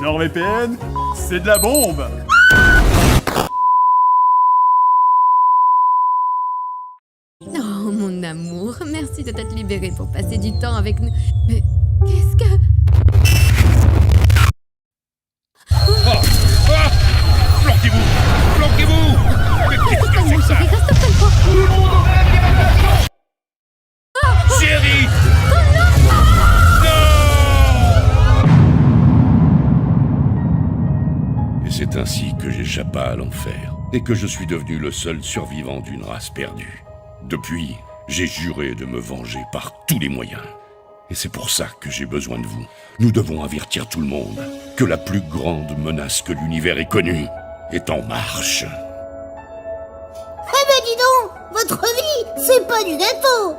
NordVPN, c'est de la bombe. Oh, mon amour, merci de t'être libéré pour passer du temps avec nous. Mais qu'est-ce que... Planquez-vous! Planquez-vous! Mais qu'est-ce que c'est que ça? Tout le monde au réveil! Chérie! Non! Et c'est ainsi que j'échappa à l'enfer, et que je suis devenu le seul survivant d'une race perdue. Depuis, j'ai juré de me venger par tous les moyens. Et c'est pour ça que j'ai besoin de vous. Nous devons avertir tout le monde que la plus grande menace que l'univers ait connue est en marche. Eh ben dis donc, votre vie, c'est pas du gâteau.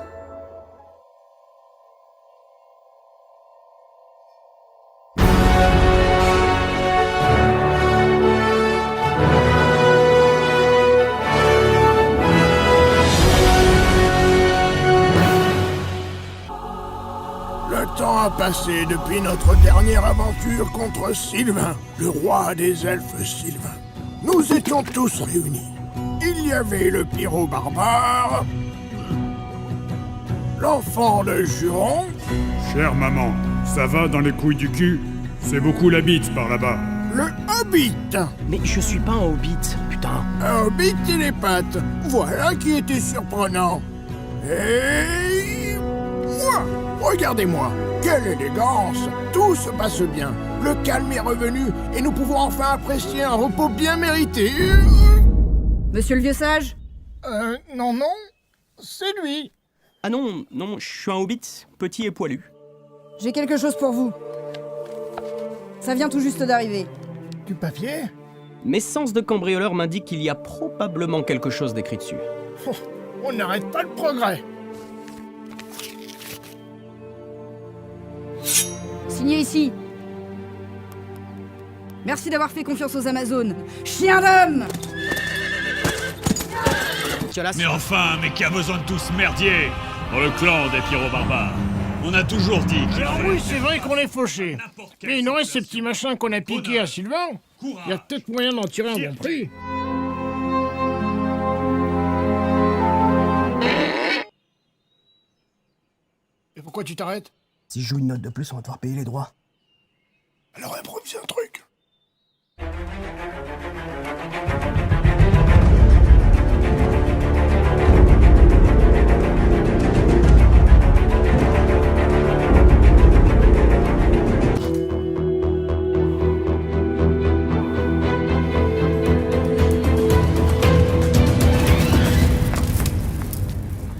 Le temps a passé depuis notre dernière aventure contre Sylvain, le roi des elfes Sylvain. Nous étions tous réunis. Il y avait le pyro barbare, l'enfant de Juron, Chère maman, ça va dans les couilles du cul? C'est beaucoup la bite par là-bas. le hobbit. Mais je suis pas un hobbit, putain. Un hobbit et les pattes, voilà qui était surprenant. Et moi, regardez-moi, quelle élégance. Tout se passe bien, le calme est revenu et nous pouvons enfin apprécier un repos bien mérité. Monsieur le vieux sage? Non, c'est lui. Ah non, je suis un hobbit, petit et poilu. J'ai quelque chose pour vous. Ça vient tout juste d'arriver. Du papier? Mes sens de cambrioleur m'indiquent qu'il y a probablement quelque chose d'écrit dessus. Oh, on n'arrête pas le progrès. Signé ici. Merci d'avoir fait confiance aux Amazones. Chien d'homme! Mais enfin, mais qui a besoin de tout ce merdier dans le clan des pyro-barbares? On a toujours dit qu'il Alors fallait oui, c'est vrai qu'on est fauchés. Mais il nous reste ces petits machins qu'on a piqués à Sylvain. Il y a peut-être moyen d'en tirer un bon prix. Et pourquoi tu t'arrêtes? Si je joue une note de plus, on va devoir payer les droits. Alors improvise un truc.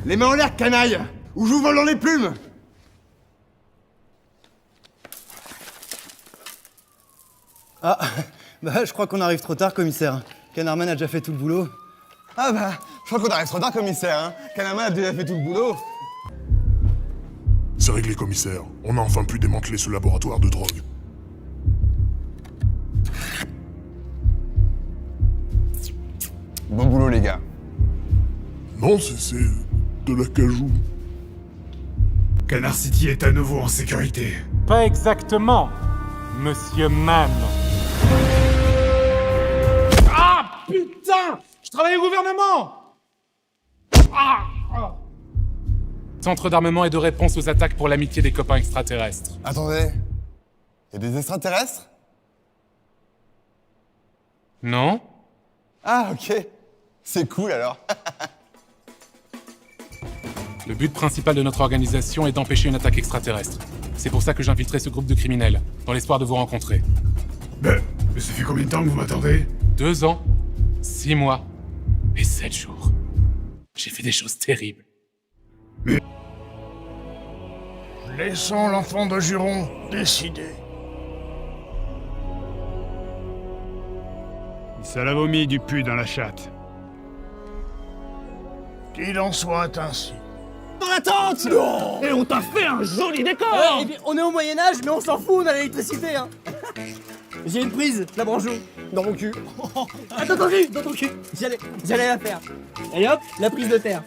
Les mains en l'air, canaille! Ou je vous vole dans les plumes! Ah, bah je crois qu'on arrive trop tard, commissaire. Canarman a déjà fait tout le boulot. Ah bah, je crois qu'on arrive trop tard, commissaire, hein. Canarman a déjà fait tout le boulot. C'est réglé, commissaire. On a enfin pu démanteler ce laboratoire de drogue. Bon boulot, les gars. Non, c'est de la cajou. Canard City est à nouveau en sécurité. Pas exactement, Monsieur Mann. Ah, putain! Je travaille au gouvernement! Centre d'armement et de réponse aux attaques pour l'amitié des copains extraterrestres. Attendez. Y a des extraterrestres? Non? Ah, ok. C'est cool, alors. Le but principal de notre organisation est d'empêcher une attaque extraterrestre. C'est pour ça que j'ai infiltré ce groupe de criminels, dans l'espoir de vous rencontrer. Mais ça fait combien de temps que vous m'attendez? 2 ans, 6 mois et 7 jours. J'ai fait des choses terribles. Laissons l'enfant de Juron décider. Ça l'a vomi du pu dans la chatte. Qu'il en soit ainsi. Dans la tente! Non! Et on t'a fait un joli décor! Eh bien, on est au Moyen-Âge, mais on s'en fout, on a l'électricité, hein! J'ai une prise, la branche où? Dans mon cul. Ah, dans ton cul! J'allais la faire. Allez hop, la prise de terre.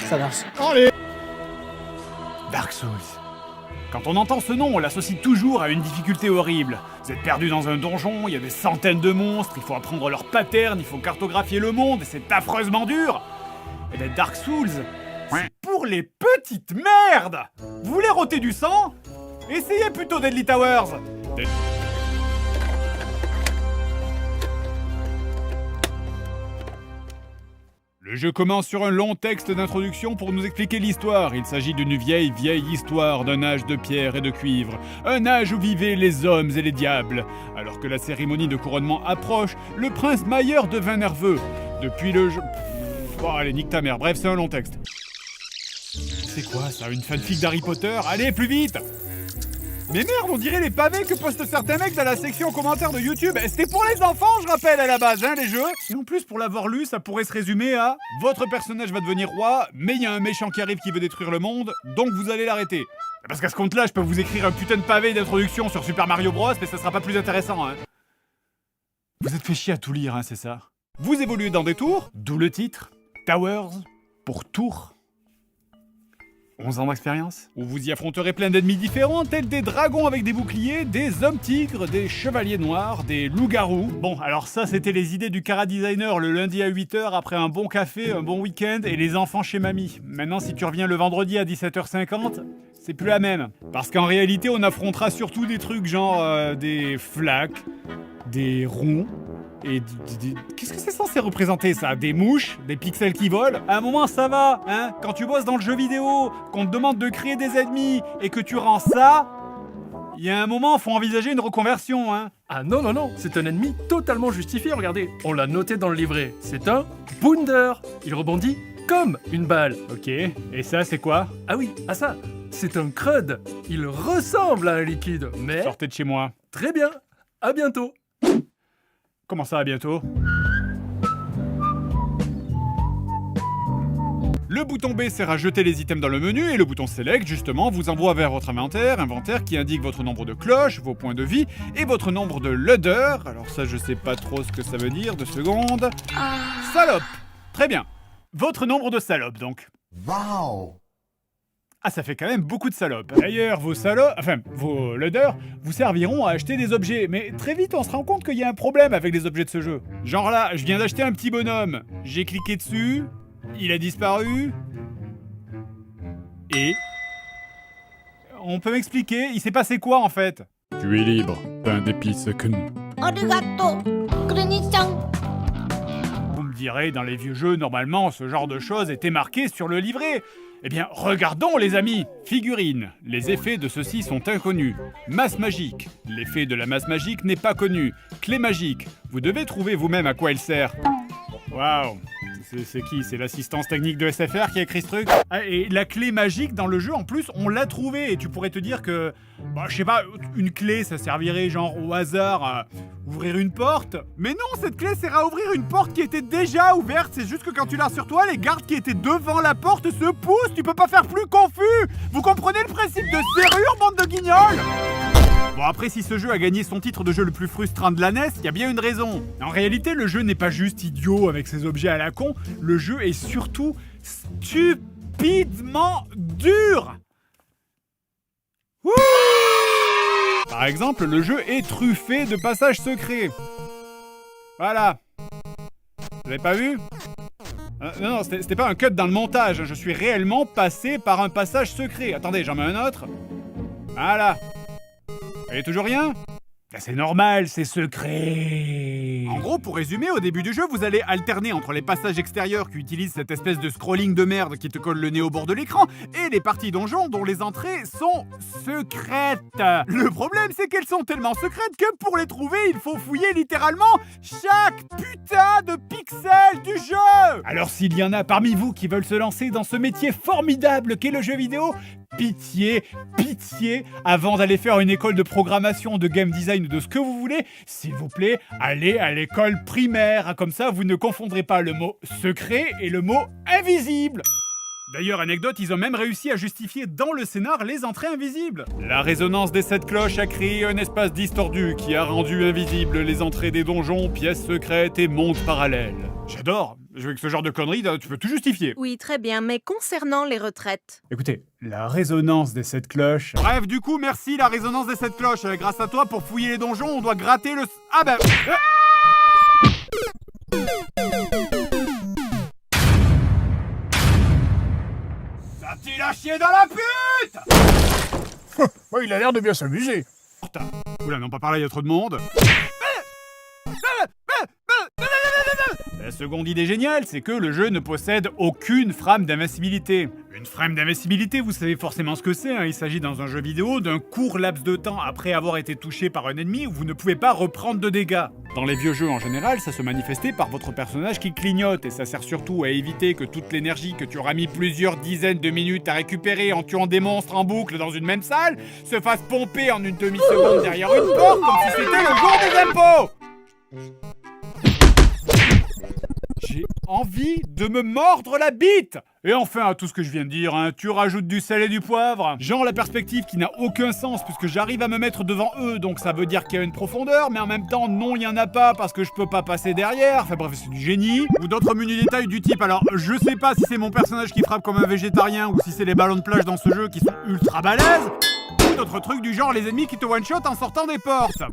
Ça marche. Allez! Dark Souls. Quand on entend ce nom, on l'associe toujours à une difficulté horrible. Vous êtes perdu dans un donjon, il y a des centaines de monstres, il faut apprendre leurs patterns, il faut cartographier le monde, et c'est affreusement dur. Et bien Dark Souls, c'est pour les petites merdes. Vous voulez rôter du sang? Essayez plutôt Deadly Towers. Le jeu commence sur un long texte d'introduction pour nous expliquer l'histoire. Il s'agit d'une vieille histoire d'un âge de pierre et de cuivre. Un âge où vivaient les hommes et les diables. Alors que la cérémonie de couronnement approche, le prince Mailleur devint nerveux. Depuis le jeu... Oh, allez, nique ta mère. Bref, c'est un long texte. C'est quoi ça, une fanfic d'Harry Potter? Allez, plus vite! Mais merde, on dirait les pavés que postent certains mecs dans la section commentaires de YouTube. C'était pour les enfants, je rappelle, à la base, hein, les jeux. Et en plus, pour l'avoir lu, ça pourrait se résumer à « Votre personnage va devenir roi, mais il y a un méchant qui arrive qui veut détruire le monde, donc vous allez l'arrêter. » Parce qu'à ce compte-là, je peux vous écrire un putain de pavé d'introduction sur Super Mario Bros, mais ça sera pas plus intéressant, hein. Vous êtes fait chier à tout lire, hein, c'est ça. Vous évoluez dans des tours, d'où le titre, Towers, pour tours. 11 ans d'expérience, où vous y affronterez plein d'ennemis différents, tels des dragons avec des boucliers, des hommes tigres, des chevaliers noirs, des loups-garous. Bon, alors ça, c'était les idées du Cara Designer le lundi à 8h après un bon café, un bon week-end et les enfants chez mamie. Maintenant, si tu reviens le vendredi à 17h50, c'est plus la même. Parce qu'en réalité, on affrontera surtout des trucs genre des flaques, des ronds, et qu'est-ce que c'est censé représenter ça? Des mouches? Des pixels qui volent? À un moment ça va, hein? Quand tu bosses dans le jeu vidéo, qu'on te demande de créer des ennemis et que tu rends ça, il y a un moment faut envisager une reconversion, hein? Ah non, non, non, c'est un ennemi totalement justifié, regardez. On l'a noté dans le livret. C'est un Bounder. Il rebondit comme une balle. Ok, et ça c'est quoi? Ah oui, ah ça, c'est un Crud. Il ressemble à un liquide, mais... Sortez de chez moi. Très bien, à bientôt. Comment ça, à bientôt? Le bouton B sert à jeter les items dans le menu et le bouton Select, justement, vous envoie vers votre inventaire qui indique votre nombre de cloches, vos points de vie et votre nombre de Ludder. Alors ça, je sais pas trop ce que ça veut dire, 2 secondes. Salope! Très bien. Votre nombre de salopes, donc. Waouh! Ah, ça fait quand même beaucoup de salopes. D'ailleurs, vos Ludder vous serviront à acheter des objets. Mais très vite, on se rend compte qu'il y a un problème avec les objets de ce jeu. Genre là, je viens d'acheter un petit bonhomme. J'ai cliqué dessus, il a disparu. Et... on peut m'expliquer, il s'est passé quoi en fait? Tu es libre, pain d'épices Kun. Arigato, Kurenichan. Vous me direz, dans les vieux jeux, normalement, ce genre de choses était marqué sur le livret. Eh bien, regardons les amis. Figurines. Les effets de ceux-ci sont inconnus. Masse magique. L'effet de la masse magique n'est pas connu. Clé magique. Vous devez trouver vous-même à quoi elle sert. Waouh. C'est qui? C'est l'assistance technique de SFR qui a écrit ce truc? Ah, et la clé magique dans le jeu, en plus, on l'a trouvée. Et tu pourrais te dire que, bah, je sais pas, une clé, ça servirait genre au hasard à ouvrir une porte. Mais non, cette clé sert à ouvrir une porte qui était déjà ouverte. C'est juste que quand tu l'as sur toi, les gardes qui étaient devant la porte se poussent. Tu peux pas faire plus confus. Vous comprenez le principe de serrure, bande de guignols? Bon, après, si ce jeu a gagné son titre de jeu le plus frustrant de la NES, il y a bien une raison. En réalité, le jeu n'est pas juste idiot avec ses objets à la con, le jeu est surtout stupidement dur. Wouh! Par exemple, le jeu est truffé de passages secrets. Voilà. Vous avez pas vu? Non, c'était pas un cut dans le montage, je suis réellement passé par un passage secret. Attendez, j'en mets un autre. Voilà. Et toujours rien? C'est normal, c'est secret. En gros, pour résumer, au début du jeu, vous allez alterner entre les passages extérieurs qui utilisent cette espèce de scrolling de merde qui te colle le nez au bord de l'écran et les parties donjons dont les entrées sont secrètes. Le problème, c'est qu'elles sont tellement secrètes que pour les trouver, il faut fouiller littéralement chaque putain de pixel du jeu. Alors s'il y en a parmi vous qui veulent se lancer dans ce métier formidable qu'est le jeu vidéo, pitié, avant d'aller faire une école de programmation, de game design ou de ce que vous voulez, s'il vous plaît, allez à l'école primaire. Comme ça, vous ne confondrez pas le mot secret et le mot invisible. D'ailleurs, anecdote, ils ont même réussi à justifier dans le scénar les entrées invisibles. La résonance des 7 cloches a créé un espace distordu qui a rendu invisibles les entrées des donjons, pièces secrètes et mondes parallèles. J'adore. Avec ce genre de conneries, tu peux tout justifier. Oui, très bien, mais concernant les retraites... Écoutez, la résonance des 7 cloches... Bref, du coup, merci la résonance des 7 cloches. Grâce à toi, pour fouiller les donjons, on doit gratter le... Ah bah... Ça tire à chier dans la pute. Ouais, il a l'air de bien s'amuser. Oula, non, pas par là, il y a trop de monde. La seconde idée géniale, c'est que le jeu ne possède aucune frame d'invincibilité. Une frame d'invincibilité, vous savez forcément ce que c'est, hein. Il s'agit dans un jeu vidéo d'un court laps de temps après avoir été touché par un ennemi où vous ne pouvez pas reprendre de dégâts. Dans les vieux jeux en général, ça se manifestait par votre personnage qui clignote, et ça sert surtout à éviter que toute l'énergie que tu auras mis plusieurs dizaines de minutes à récupérer en tuant des monstres en boucle dans une même salle se fasse pomper en une demi-seconde derrière une porte comme si c'était le jour des impôts. J'ai envie de me mordre la bite. Et enfin, à tout ce que je viens de dire, hein, tu rajoutes du sel et du poivre. Genre la perspective qui n'a aucun sens puisque j'arrive à me mettre devant eux, donc ça veut dire qu'il y a une profondeur, mais en même temps, non, il y en a pas parce que je peux pas passer derrière. Enfin bref, c'est du génie. Ou d'autres menus détails du type, alors je sais pas si c'est mon personnage qui frappe comme un végétarien ou si c'est les ballons de plage dans ce jeu qui sont ultra balèzes. Ou d'autres trucs du genre les ennemis qui te one-shot en sortant des portes.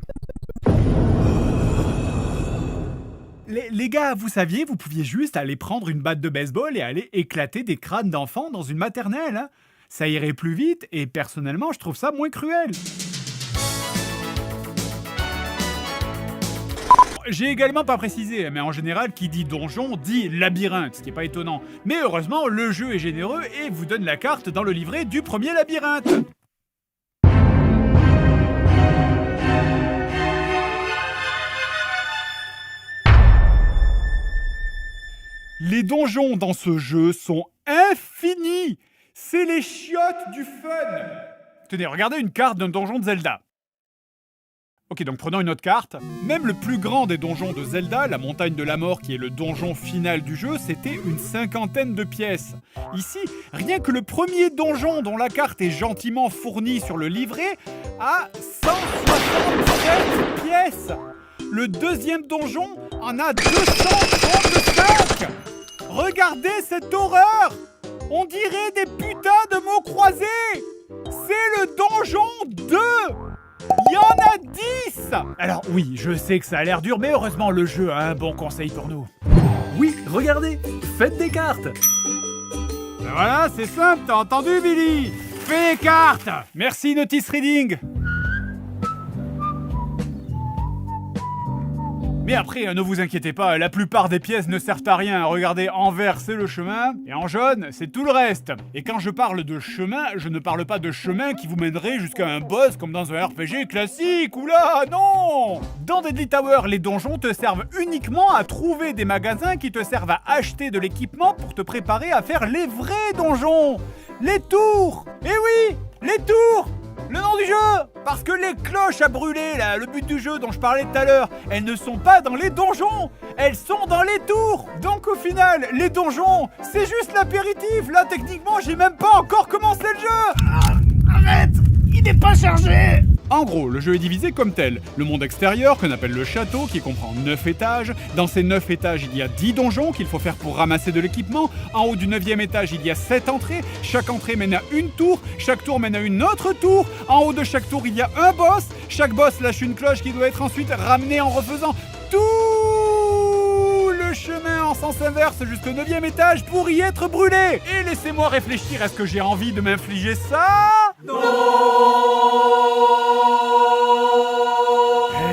Les gars, vous saviez, vous pouviez juste aller prendre une batte de baseball et aller éclater des crânes d'enfants dans une maternelle, hein. Ça irait plus vite et personnellement, je trouve ça moins cruel. J'ai également pas précisé, mais en général, qui dit donjon dit labyrinthe, ce qui est pas étonnant. Mais heureusement, le jeu est généreux et vous donne la carte dans le livret du premier labyrinthe. Les donjons dans ce jeu sont infinis. C'est les chiottes du fun. Tenez, regardez une carte d'un donjon de Zelda. Ok, donc prenons une autre carte. Même le plus grand des donjons de Zelda, la montagne de la mort qui est le donjon final du jeu, c'était une 50aine de pièces. Ici, rien que le premier donjon dont la carte est gentiment fournie sur le livret a 167 pièces. Le deuxième donjon en a 235. Regardez cette horreur! On dirait des putains de mots croisés! C'est le donjon 2! Il y en a 10! Alors oui, je sais que ça a l'air dur, mais heureusement le jeu a un bon conseil pour nous. Oui, regardez, faites des cartes. Ben voilà, c'est simple, t'as entendu Billy? Fais des cartes! Merci Notice Reading! Mais après, ne vous inquiétez pas, la plupart des pièces ne servent à rien. Regardez, en vert, c'est le chemin, et en jaune, c'est tout le reste. Et quand je parle de chemin, je ne parle pas de chemin qui vous mènerait jusqu'à un boss comme dans un RPG classique. Oula, non! Dans Deadly Tower, les donjons te servent uniquement à trouver des magasins qui te servent à acheter de l'équipement pour te préparer à faire les vrais donjons. Les tours! Eh oui, les tours! Le nom du jeu! Parce que les cloches à brûler, là, le but du jeu dont je parlais tout à l'heure, elles ne sont pas dans les donjons! Elles sont dans les tours! Donc au final, les donjons, c'est juste l'apéritif! Là, techniquement, j'ai même pas encore commencé le jeu! Arrête! Il n'est pas chargé! En gros, le jeu est divisé comme tel. Le monde extérieur, qu'on appelle le château, qui comprend 9 étages. Dans ces 9 étages, il y a 10 donjons qu'il faut faire pour ramasser de l'équipement. En haut du 9e étage, il y a 7 entrées. Chaque entrée mène à une tour. Chaque tour mène à une autre tour. En haut de chaque tour, il y a un boss. Chaque boss lâche une cloche qui doit être ensuite ramenée en refaisant tout le chemin en sens inverse jusqu'au 9e étage pour y être brûlé. Et laissez-moi réfléchir, est-ce que j'ai envie de m'infliger ça? Non!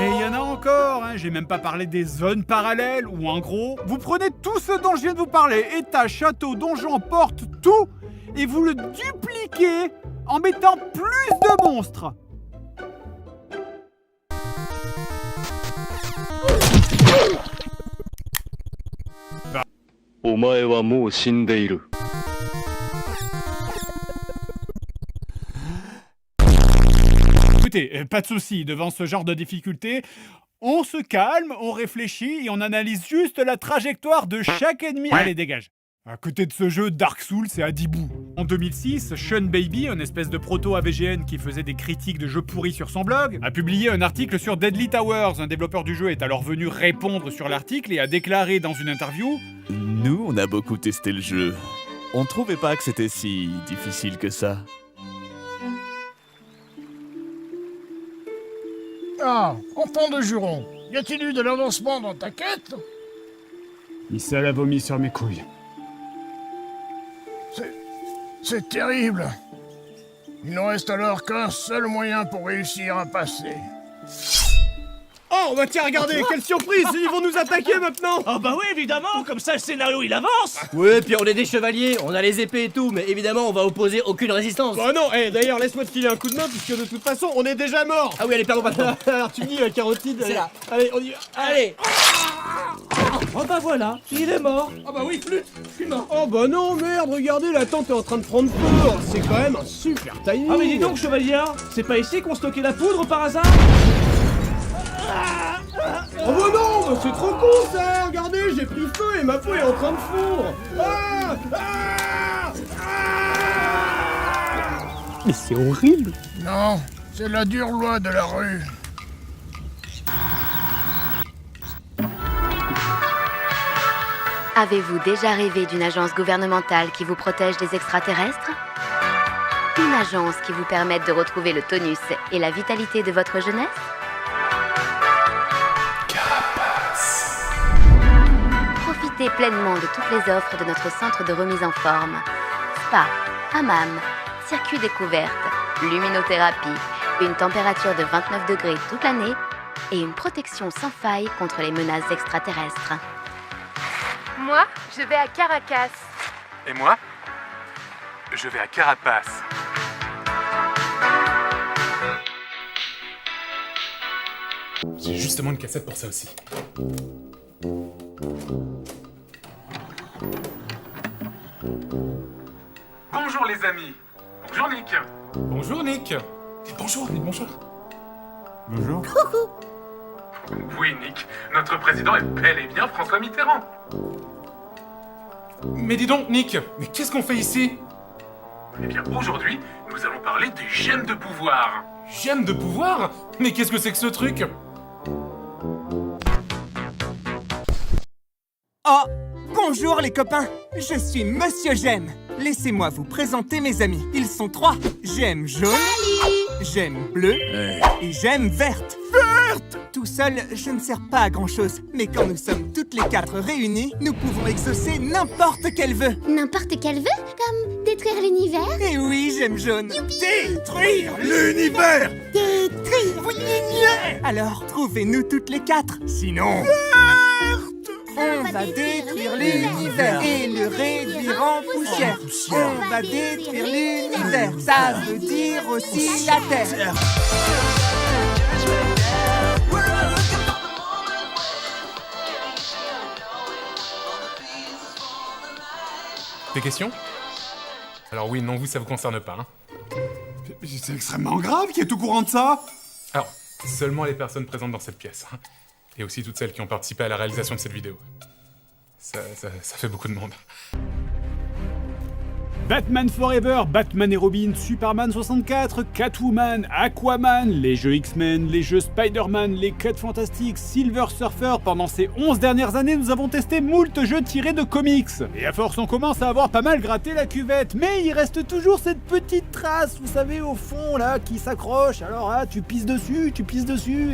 Et il y en a encore, hein. J'ai même pas parlé des zones parallèles où en gros, vous prenez tout ce dont je viens de vous parler, étage, château, donjon, porte, tout, et vous le dupliquez en mettant plus de monstres. Écoutez, pas de soucis, devant ce genre de difficulté, on se calme, on réfléchit et on analyse juste la trajectoire de chaque ennemi. Allez, dégage. À côté de ce jeu, Dark Souls c'est à 10 bouts. En 2006, Sean Baby, une espèce de proto-AVGN qui faisait des critiques de jeux pourris sur son blog, a publié un article sur Deadly Towers. Un développeur du jeu est alors venu répondre sur l'article et a déclaré dans une interview « Nous, on a beaucoup testé le jeu. On trouvait pas que c'était si difficile que ça. » Ah, enfant de juron, y a-t-il eu de l'avancement dans ta quête? Issa a vomi sur mes couilles. C'est terrible. Il ne reste alors qu'un seul moyen pour réussir à passer. Oh, bah tiens, regardez, quelle surprise! Ils vont nous attaquer maintenant! Oh bah oui, évidemment, comme ça le scénario il avance! Ouais, puis on est des chevaliers, on a les épées et tout, mais évidemment on va opposer aucune résistance. Bah non, d'ailleurs laisse-moi te filer un coup de main, puisque de toute façon on est déjà mort! Ah oui, allez, pardon, pardon. Alors tu me dis, carotide, c'est là. Allez, on y va. Allez! Oh bah voilà, il est mort! Ah bah oui, flûte, je suis mort! Oh bah non, merde, regardez, la tente est en train de prendre feu! C'est quand même un super timing! Ah mais dis donc, chevalier, c'est pas ici qu'on stockait la poudre par hasard? Oh bah non, bah c'est trop con ça! Regardez, j'ai pris feu et ma peau est en train de fondre! Mais c'est horrible! Non, c'est la dure loi de la rue. Avez-vous déjà rêvé d'une agence gouvernementale qui vous protège des extraterrestres? Une agence qui vous permette de retrouver le tonus et la vitalité de votre jeunesse? Profitez pleinement de toutes les offres de notre centre de remise en forme. Spa, hammam, circuit découverte, luminothérapie, une température de 29 degrés toute l'année et une protection sans faille contre les menaces extraterrestres. Moi, je vais à Caracas. Et moi, je vais à Carapace. J'ai justement une cassette pour ça aussi. Bonjour les amis. Bonjour Nick. Bonjour Nick. Bonjour, bonjour. Bonjour. Oui Nick, notre président est bel et bien François Mitterrand. Mais dis donc Nick, mais qu'est-ce qu'on fait ici? Eh bien aujourd'hui, nous allons parler des gemmes de pouvoir. Gemmes de pouvoir? Mais qu'est-ce que c'est que ce truc? Oh, bonjour les copains, je suis Monsieur Gemme. Laissez-moi vous présenter mes amis. Ils sont 3. Gemme jaune, Gemme bleue et Gemme verte. Verte! Tout seul, je ne sers pas à grand-chose. Mais quand nous sommes toutes les 4 réunies, nous pouvons exaucer n'importe quel vœu. N'importe quel vœu? Comme détruire l'univers? Eh oui, Gemme jaune. Détruire l'univers! Détruire l'univers! Alors, trouvez-nous toutes les 4. Sinon... On va détruire l'univers et le réduire en poussière. On va détruire l'univers, ça veut dire aussi la Terre. Des questions? Alors oui, non, vous, ça vous concerne pas, hein? C'est extrêmement grave qui est au courant de ça. Alors, seulement les personnes présentes dans cette pièce, hein. Et aussi toutes celles qui ont participé à la réalisation de cette vidéo. Ça fait beaucoup de monde. Batman Forever, Batman et Robin, Superman 64, Catwoman, Aquaman, les jeux X-Men, les jeux Spider-Man, les 4 Fantastiques, Silver Surfer. Pendant ces 11 dernières années, nous avons testé moult jeux tirés de comics. Et à force, on commence à avoir pas mal gratté la cuvette. Mais il reste toujours cette petite trace, vous savez, au fond, là, qui s'accroche. Alors là, tu pisses dessus,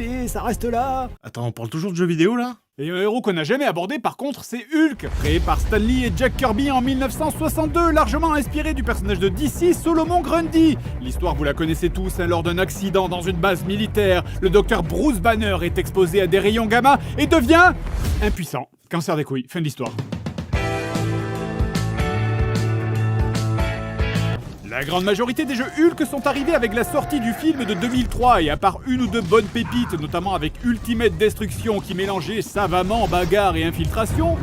et ça reste là. Attends, on parle toujours de jeux vidéo, là? Et un héros qu'on n'a jamais abordé par contre, c'est Hulk, créé par Stan Lee et Jack Kirby en 1962, largement inspiré du personnage de DC, Solomon Grundy. L'histoire vous la connaissez tous, hein, lors d'un accident dans une base militaire, le docteur Bruce Banner est exposé à des rayons gamma et devient impuissant. Cancer des couilles, fin de l'histoire. La grande majorité des jeux Hulk sont arrivés avec la sortie du film de 2003 et à part une ou deux bonnes pépites, notamment avec Ultimate Destruction qui mélangeait savamment bagarre et infiltration.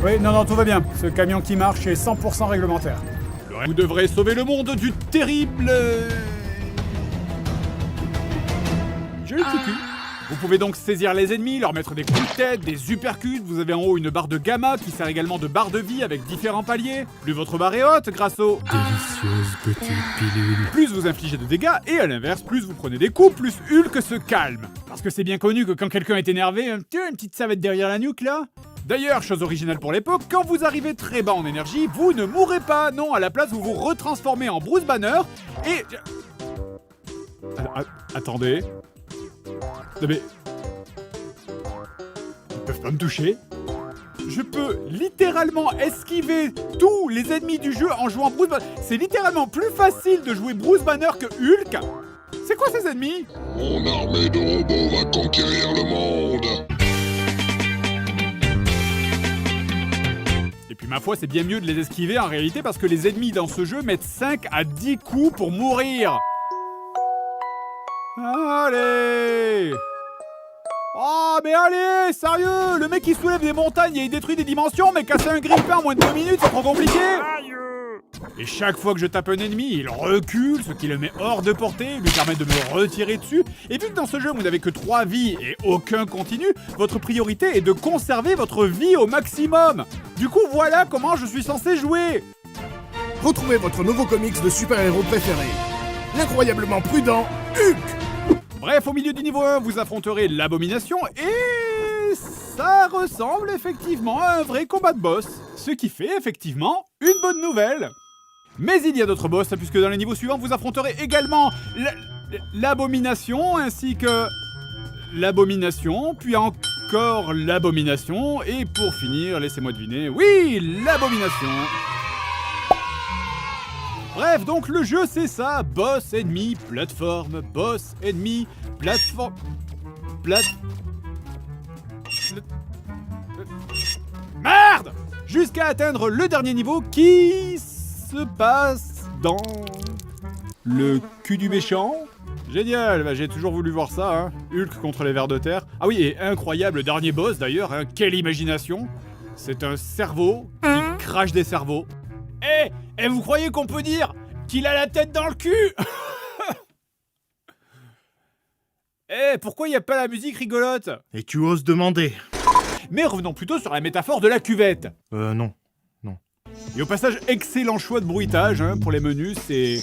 Oui, non, tout va bien. Ce camion qui marche est 100% réglementaire. Vous devrez sauver le monde du terrible... J'ai le petit cul. Vous pouvez donc saisir les ennemis, leur mettre des coups de tête, des uppercuts. Vous avez en haut une barre de gamma qui sert également de barre de vie avec différents paliers. Plus votre barre est haute grâce au... Délicieuse petite pilule. Plus vous infligez de dégâts, et à l'inverse, plus vous prenez des coups, plus Hulk se calme. Parce que c'est bien connu que quand quelqu'un est énervé, une petite savette derrière la nuque là. D'ailleurs, chose originale pour l'époque, quand vous arrivez très bas en énergie, vous ne mourrez pas. Non, à la place, vous vous retransformez en Bruce Banner et... Attendez... Non mais... Ils peuvent pas me toucher. Je peux littéralement esquiver tous les ennemis du jeu en jouant Bruce Banner. C'est littéralement plus facile de jouer Bruce Banner que Hulk. C'est quoi ces ennemis? Mon armée de robots va conquérir le monde. Et puis ma foi, c'est bien mieux de les esquiver en réalité parce que les ennemis dans ce jeu mettent 5 à 10 coups pour mourir. Allez! Oh mais allez, sérieux, le mec qui soulève des montagnes et il détruit des dimensions, mais casser un grippin en moins de 2 minutes, c'est trop compliqué. Et chaque fois que je tape un ennemi, il recule, ce qui le met hors de portée, lui permet de me retirer dessus. Et vu que dans ce jeu, vous n'avez que 3 vies et aucun continu, votre priorité est de conserver votre vie au maximum. Du coup, voilà comment je suis censé jouer. Retrouvez votre nouveau comics de super-héros préféré. L'incroyablement prudent Hulk. Bref, au milieu du niveau 1, vous affronterez l'Abomination et ça ressemble effectivement à un vrai combat de boss. Ce qui fait effectivement une bonne nouvelle. Mais il y a d'autres boss, puisque dans les niveaux suivants, vous affronterez également l'Abomination, ainsi que l'Abomination, puis encore l'Abomination, et pour finir, laissez-moi deviner, oui, l'Abomination. Bref, donc le jeu c'est ça, boss, ennemi, plateforme, boss, ennemi, plateforme... Merde! Jusqu'à atteindre le dernier niveau qui se passe dans le cul du méchant. Génial, bah, j'ai toujours voulu voir ça, hein. Hulk contre les vers de terre. Ah oui, et incroyable dernier boss d'ailleurs, hein. Quelle imagination. C'est un cerveau qui crache des cerveaux. Et vous croyez qu'on peut dire qu'il a la tête dans le cul? Pourquoi il n'y a pas la musique rigolote? Et tu oses demander? Mais revenons plutôt sur la métaphore de la cuvette. Non. Et au passage, excellent choix de bruitage, hein, pour les menus, c'est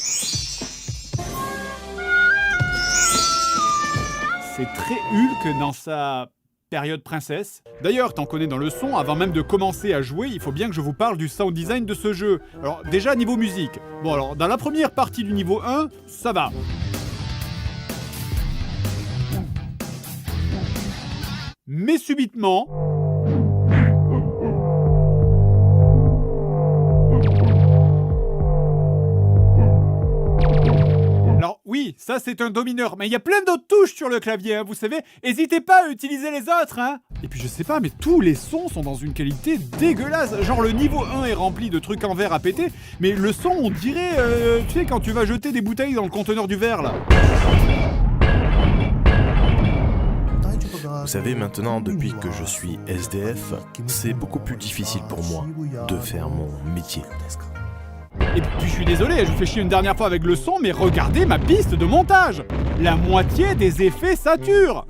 très Hulk dans sa période princesse. D'ailleurs, tant qu'on est dans le son, avant même de commencer à jouer, il faut bien que je vous parle du sound design de ce jeu. Alors déjà, niveau musique. Bon alors, dans la première partie du niveau 1, ça va. Mais subitement... Alors oui, ça c'est un do mineur, mais il y a plein d'autres touches sur le clavier, hein, vous savez. N'hésitez pas à utiliser les autres, hein. Et puis je sais pas, mais tous les sons sont dans une qualité dégueulasse. Genre le niveau 1 est rempli de trucs en verre à péter, mais le son on dirait, tu sais, quand tu vas jeter des bouteilles dans le conteneur du verre là. Vous savez, maintenant, depuis que je suis SDF, c'est beaucoup plus difficile pour moi de faire mon métier. Et puis je suis désolé, je vous fais chier une dernière fois avec le son, mais regardez ma piste de montage. La moitié des effets saturent.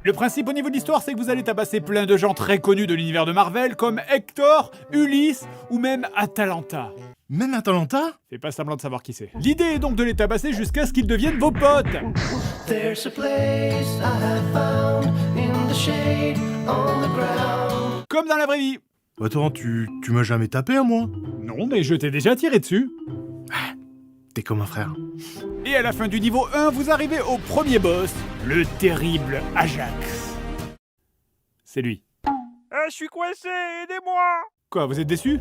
Le principe au niveau de l'histoire, c'est que vous allez tabasser plein de gens très connus de l'univers de Marvel, comme Hector, Ulysse ou même Atalanta. Même Atalanta? Fais pas semblant de savoir qui c'est. L'idée est donc de les tabasser jusqu'à ce qu'ils deviennent vos potes. Comme dans la vraie vie. Attends, tu m'as jamais tapé à moi? Non, mais je t'ai déjà tiré dessus. T'es comme un frère. Et à la fin du niveau 1, vous arrivez au premier boss, le terrible Ajax. C'est lui. Je suis coincé, aidez-moi! Quoi, vous êtes déçus?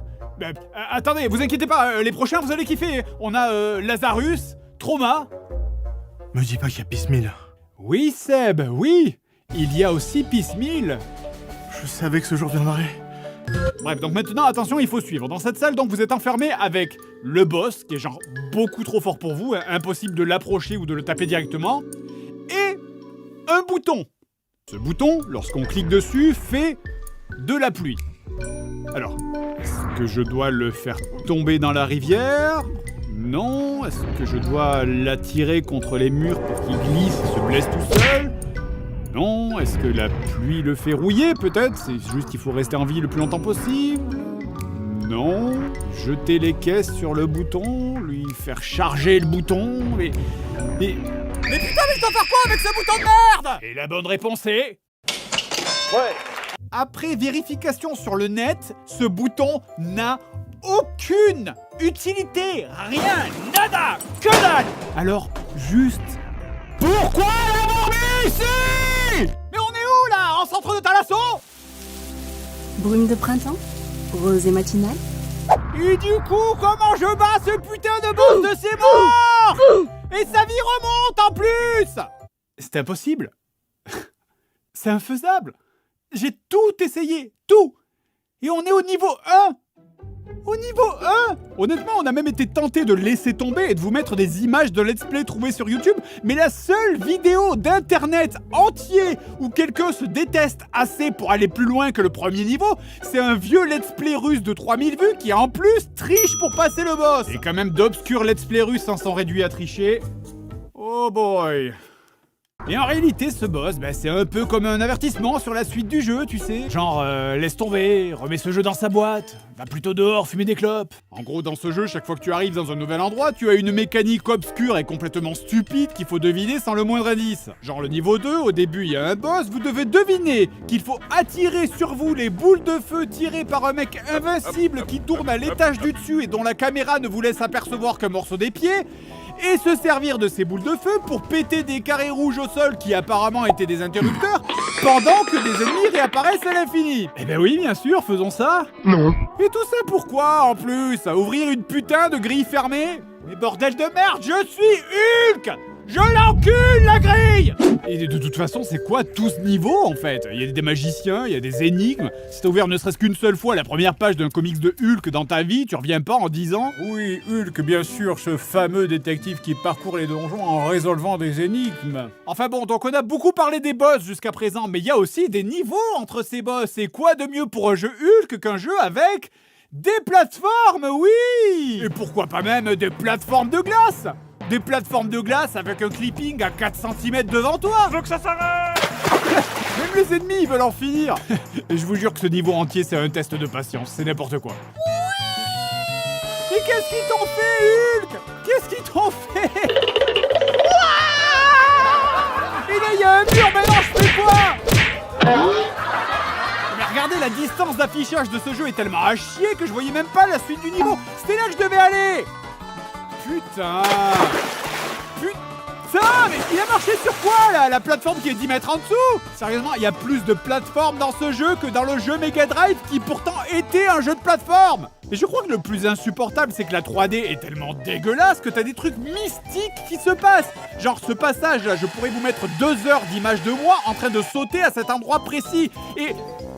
Attendez, vous inquiétez pas, les prochains vous allez kiffer. On a Lazarus, Trauma... Me dis pas qu'il y a Pismil. Oui Seb, oui. Il y a aussi Pismil. Je savais que ce jour viendrait. Bref, donc maintenant, attention, il faut suivre. Dans cette salle, donc, vous êtes enfermé avec le boss, qui est genre beaucoup trop fort pour vous, hein, impossible de l'approcher ou de le taper directement, et un bouton. Ce bouton, lorsqu'on clique dessus, fait de la pluie. Alors, est-ce que je dois le faire tomber dans la rivière? Non. Est-ce que je dois l'attirer contre les murs pour qu'il glisse et se blesse tout seul? Non. Est-ce que la pluie le fait rouiller, peut-être? C'est juste qu'il faut rester en vie le plus longtemps possible? Non. Jeter les caisses sur le bouton, lui faire charger le bouton, mais Mais putain, mais je dois faire quoi avec ce bouton de merde? Et la bonne réponse est... Ouais. Après vérification sur le net, ce bouton n'a aucune utilité. Rien, nada, que dalle. Alors, juste... Pourquoi l'avoir mis ici? Mais on est où là? En centre de Thalasso? Brume de printemps? Rose et matinale? Et du coup, comment je bats ce putain de boss de ses morts? Et sa vie remonte en plus! C'est impossible. C'est infaisable. J'ai tout essayé, tout. Et on est au niveau 1. Au niveau 1. Honnêtement, on a même été tenté de laisser tomber et de vous mettre des images de let's play trouvées sur YouTube, mais la seule vidéo d'internet entier où quelqu'un se déteste assez pour aller plus loin que le premier niveau, c'est un vieux let's play russe de 3000 vues qui en plus triche pour passer le boss. Et quand même d'obscurs let's play russes s'en sont réduits à tricher. Oh boy. Et en réalité, ce boss, c'est un peu comme un avertissement sur la suite du jeu, tu sais. Genre, laisse tomber, remets ce jeu dans sa boîte, va plutôt dehors fumer des clopes. En gros, dans ce jeu, chaque fois que tu arrives dans un nouvel endroit, tu as une mécanique obscure et complètement stupide qu'il faut deviner sans le moindre indice. Genre le niveau 2, au début, il y a un boss, vous devez deviner qu'il faut attirer sur vous les boules de feu tirées par un mec invincible qui tourne à l'étage du dessus et dont la caméra ne vous laisse apercevoir qu'un morceau des pieds, et se servir de ces boules de feu pour péter des carrés rouges au sol qui apparemment étaient des interrupteurs pendant que des ennemis réapparaissent à l'infini. Eh ben oui, bien sûr, faisons ça. Non. Et tout ça pourquoi, en plus? À ouvrir une putain de grille fermée? Mais bordel de merde, je suis Hulk! Je l'encule, la grille! Et de toute façon, c'est quoi tout ce niveau, en fait? Il y a des magiciens, il y a des énigmes. Si t'as ouvert ne serait-ce qu'une seule fois la première page d'un comics de Hulk dans ta vie, tu reviens pas en disant « Oui, Hulk, bien sûr, ce fameux détective qui parcourt les donjons en résolvant des énigmes. » Enfin bon, donc on a beaucoup parlé des boss jusqu'à présent, mais il y a aussi des niveaux entre ces boss. Et quoi de mieux pour un jeu Hulk qu'un jeu avec... des plateformes, oui! Et pourquoi pas même des plateformes de glace? Des plateformes de glace avec un clipping à 4 cm devant toi. Je veux que ça s'arrête. Même les ennemis, ils veulent en finir. Et je vous jure que ce niveau entier, c'est un test de patience. C'est n'importe quoi. Mais qu'est-ce qu'ils t'ont fait, Hulk? Qu'est-ce qu'ils t'ont fait? Et là, il y a un mur. Maintenant, je fais quoi? Mais regardez, la distance d'affichage de ce jeu est tellement à chier que je voyais même pas la suite du niveau. C'était là que je devais aller. Putain! Mais il a marché sur quoi, là? La plateforme qui est 10 mètres en dessous? Sérieusement, il y a plus de plateformes dans ce jeu que dans le jeu Mega Drive qui pourtant était un jeu de plateforme! Et je crois que le plus insupportable, c'est que la 3D est tellement dégueulasse que t'as des trucs mystiques qui se passent! Genre ce passage, là, je pourrais vous mettre 2 heures d'images de moi en train de sauter à cet endroit précis. Et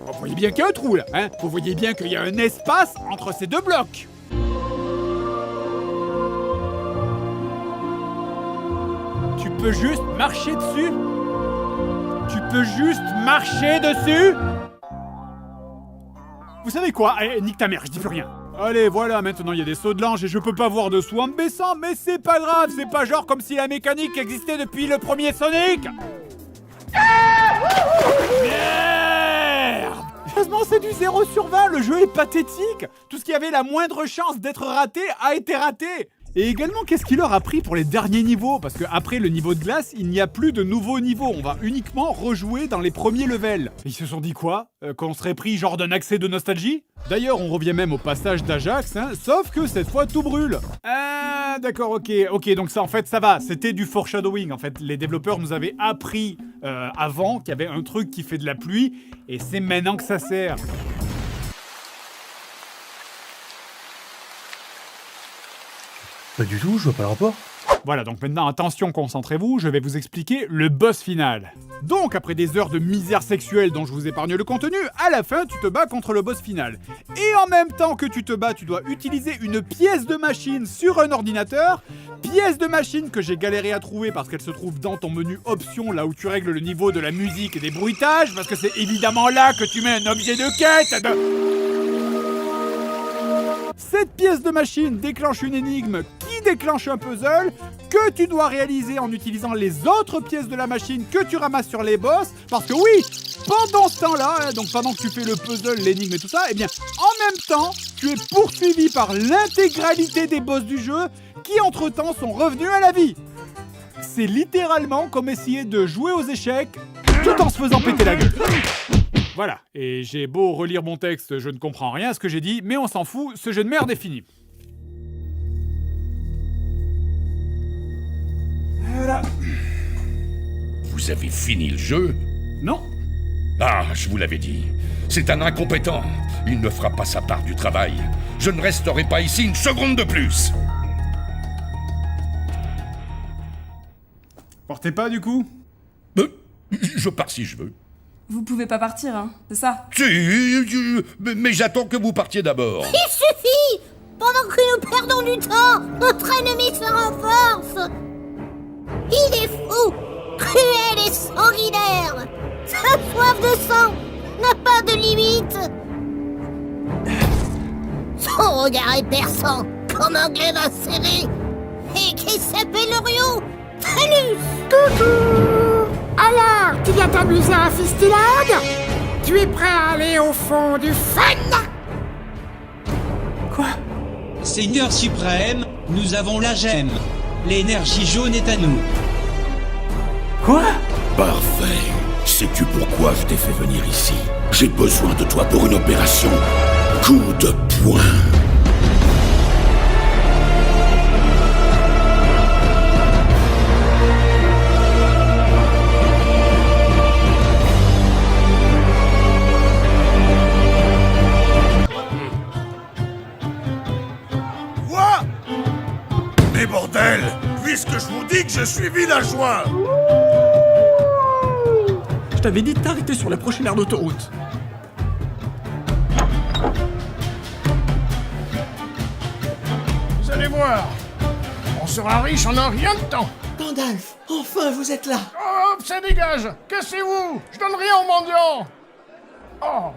vous voyez bien qu'il y a un trou, là, hein? Vous voyez bien qu'il y a un espace entre ces deux blocs! Tu peux juste marcher dessus? Tu peux juste marcher dessus? Vous savez quoi? Allez, nique ta mère, je dis plus rien. Allez, voilà, maintenant il y a des sauts de l'ange et je peux pas voir dessous en me baissant, mais c'est pas grave, c'est pas genre comme si la mécanique existait depuis le premier Sonic. Merde! Heureusement, c'est du 0 sur 20, le jeu est pathétique. Tout ce qui avait la moindre chance d'être raté a été raté. Et également, qu'est-ce qu'il leur a pris pour les derniers niveaux? Parce qu'après le niveau de glace, il n'y a plus de nouveaux niveaux. On va uniquement rejouer dans les premiers levels. Et ils se sont dit quoi? Qu'on serait pris genre d'un accès de nostalgie? D'ailleurs, on revient même au passage d'Ajax, hein, sauf que cette fois, tout brûle. Ah, d'accord, ok, donc ça, en fait, ça va. C'était du foreshadowing, en fait. Les développeurs nous avaient appris avant qu'il y avait un truc qui fait de la pluie, et c'est maintenant que ça sert. Pas du tout, je vois pas le rapport. Voilà, donc maintenant, attention, concentrez-vous, je vais vous expliquer le boss final. Donc, après des heures de misère sexuelle dont je vous épargne le contenu, à la fin, tu te bats contre le boss final. Et en même temps que tu te bats, tu dois utiliser une pièce de machine sur un ordinateur. Pièce de machine que j'ai galéré à trouver parce qu'elle se trouve dans ton menu options, là où tu règles le niveau de la musique et des bruitages, parce que c'est évidemment là que tu mets un objet de quête Cette pièce de machine déclenche une énigme qui déclenche un puzzle que tu dois réaliser en utilisant les autres pièces de la machine que tu ramasses sur les boss. Parce que oui, pendant ce temps-là, donc pendant que tu fais le puzzle, l'énigme et tout ça, eh bien, en même temps, tu es poursuivi par l'intégralité des boss du jeu qui, entre-temps, sont revenus à la vie. C'est littéralement comme essayer de jouer aux échecs tout en se faisant péter la gueule. Voilà, et j'ai beau relire mon texte, je ne comprends rien à ce que j'ai dit, mais on s'en fout, ce jeu de merde est fini. Voilà. Vous avez fini le jeu? Non. Ah, je vous l'avais dit. C'est un incompétent. Il ne fera pas sa part du travail. Je ne resterai pas ici une seconde de plus. Partez pas du coup? Je pars si je veux. Vous pouvez pas partir, hein, c'est ça? Si, mais j'attends que vous partiez d'abord. Il suffit! Pendant que nous perdons du temps, notre ennemi se renforce! Il est fou, cruel et sanguinaire! Sa soif de sang n'a pas de limite! Son regard est perçant, comme un glaive acéré! Et qui s'appelle Rio! Thalus! Coucou! Alors, tu viens t'amuser à Fistiland? Tu es prêt à aller au fond du fun? Quoi? Seigneur suprême, nous avons la gemme. L'énergie jaune est à nous. Quoi? Parfait. Sais-tu pourquoi je t'ai fait venir ici? J'ai besoin de toi pour une opération. Coup de poing. Mais bordel, puisque je vous dis que je suis villageois! Je t'avais dit de t'arrêter sur la prochaine aire d'autoroute. Vous allez voir, on sera riche en un rien de temps. Gandalf, enfin vous êtes là! Hop, ça dégage! Cassez-vous! Je donne rien aux mendiants! Oh!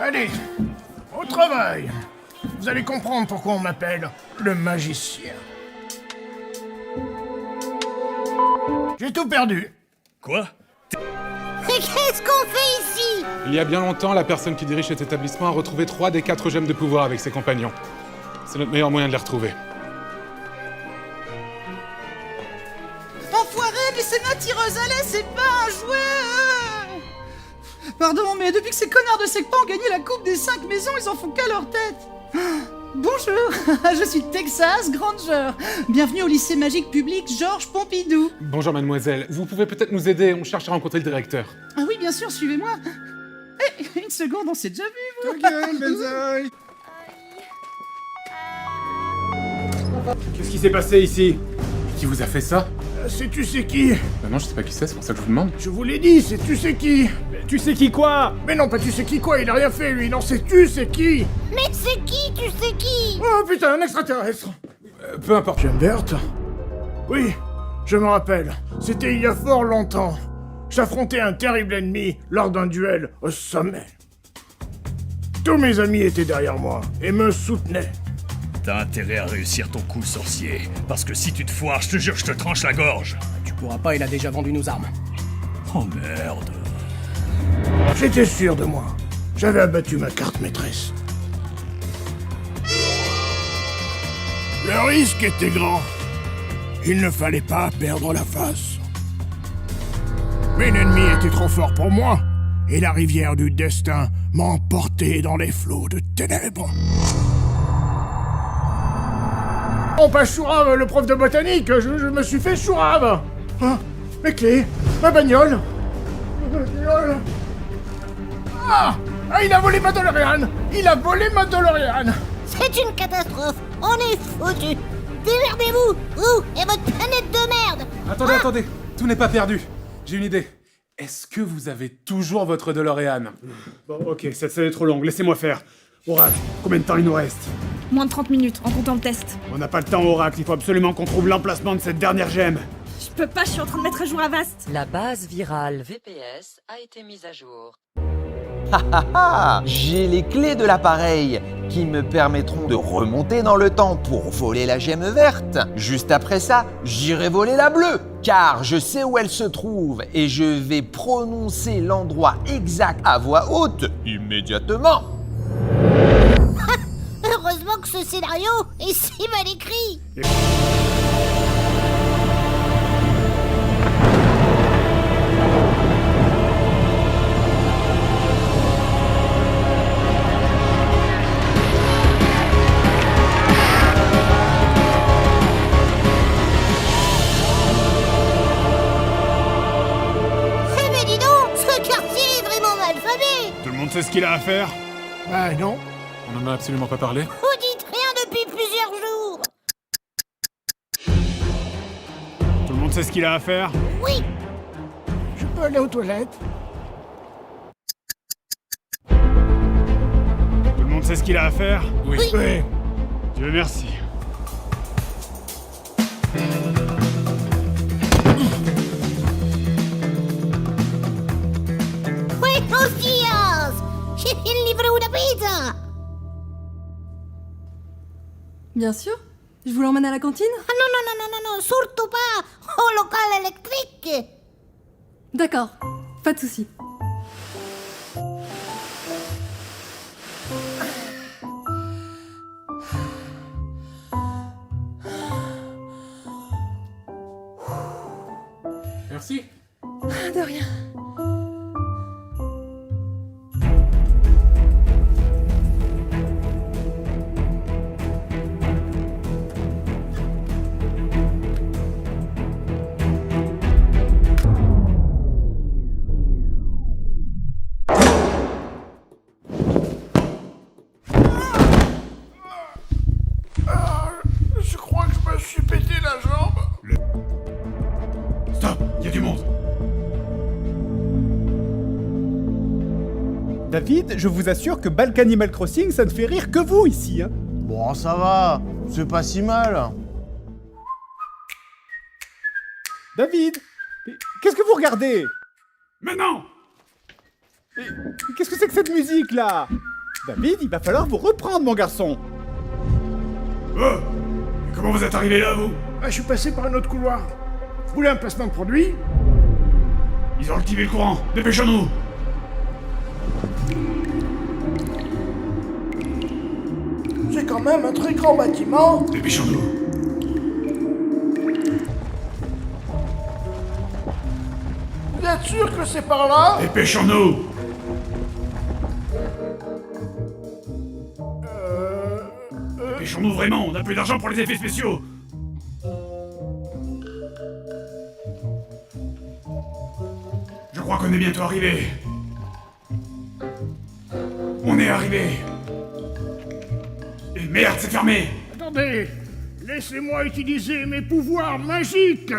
Allez, au travail. Vous allez comprendre pourquoi on m'appelle le magicien. J'ai tout perdu. Quoi? Mais qu'est-ce qu'on fait ici? Il y a bien longtemps, la personne qui dirige cet établissement a retrouvé 3 des 4 gemmes de pouvoir avec ses compagnons. C'est notre meilleur moyen de les retrouver. Enfoiré, mais c'est ma tireuse à lait, c'est pas un jouet! Pardon, mais depuis que ces connards de Secpa ont gagné la Coupe des 5 maisons, ils en font qu'à leur tête. Bonjour, je suis Texas Granger. Bienvenue au lycée magique public Georges Pompidou. Bonjour mademoiselle, vous pouvez peut-être nous aider, on cherche à rencontrer le directeur. Ah oui, bien sûr, suivez-moi. Eh, une seconde, on s'est déjà vu, vous. Ta gueule, Benzaï. Qu'est-ce qui s'est passé ici? Qui vous a fait ça? Sais-tu c'est qui? Bah non, je sais pas qui c'est pour ça que je vous demande. Je vous l'ai dit, sais-tu c'est qui? Tu sais qui quoi? Mais non, pas tu sais qui quoi, il a rien fait lui, non, sais-tu c'est qui? Mais c'est qui? Tu sais qui? Oh putain, un extraterrestre! Peu importe. Jane Verte? Oui, je me rappelle, c'était il y a fort longtemps. J'affrontais un terrible ennemi lors d'un duel au sommet. Tous mes amis étaient derrière moi et me soutenaient. T'as intérêt à réussir ton coup, sorcier. Parce que si tu te foires, je te jure, je te tranche la gorge. Tu pourras pas, il a déjà vendu nos armes. Oh merde. J'étais sûr de moi. J'avais abattu ma carte maîtresse. Le risque était grand. Il ne fallait pas perdre la face. Mais l'ennemi était trop fort pour moi, et la rivière du destin m'a emporté dans les flots de ténèbres. Oh, pas Chourave, le prof de botanique, je me suis fait Chourave. Hein? Mes clés, ma bagnole. Ah, il a volé ma DeLorean. Il a volé ma DeLorean. C'est une catastrophe. On est foutus. Démerdez-vous, vous et votre planète de merde. Attendez, tout n'est pas perdu. J'ai une idée. Est-ce que vous avez toujours votre DeLorean? Bon, ok, cette scène est trop longue, laissez-moi faire. Oracle, combien de temps il nous reste? Moins de 30 minutes, en comptant le test. On n'a pas le temps, Oracle, il faut absolument qu'on trouve l'emplacement de cette dernière gemme. Je peux pas, je suis en train de mettre à jour Avast. La base virale VPS a été mise à jour. J'ai les clés de l'appareil qui me permettront de remonter dans le temps pour voler la gemme verte. Juste après ça, j'irai voler la bleue, car je sais où elle se trouve et je vais prononcer l'endroit exact à voix haute immédiatement. Heureusement que ce scénario est si mal écrit. Tout le monde sait ce qu'il a à faire? Bah non. On en a absolument pas parlé. Vous dites rien depuis plusieurs jours. Tout le monde sait ce qu'il a à faire? Oui. Je peux aller aux toilettes? Tout le monde sait ce qu'il a à faire? Oui. Dieu merci. Buenos días. Il livre una pizza. Bien sûr. Je vous l'emmène à la cantine? Ah non, surtout pas au local électrique. D'accord, pas de souci. Merci. De rien. Je crois que je me suis pété la jambe. Stop, il y a du monde. David, je vous assure que Balk Animal Crossing, ça ne fait rire que vous ici, hein. Bon, ça va, c'est pas si mal. David, mais qu'est-ce que vous regardez? Maintenant! Mais qu'est-ce que c'est que cette musique là? David, il va falloir vous reprendre, mon garçon. Oh! Comment vous êtes arrivé là, vous? Je suis passé par un autre couloir. Vous voulez un placement de produit? Ils ont activé le courant, dépêchons-nous! C'est quand même un très grand bâtiment. Dépêchons-nous! Vous êtes sûr que c'est par là? Dépêchons-nous! Dépêchons-nous vraiment, on n'a plus d'argent pour les effets spéciaux! Je crois qu'on est bientôt arrivé. On est arrivé. Et merde, c'est fermé! Attendez, laissez-moi utiliser mes pouvoirs magiques.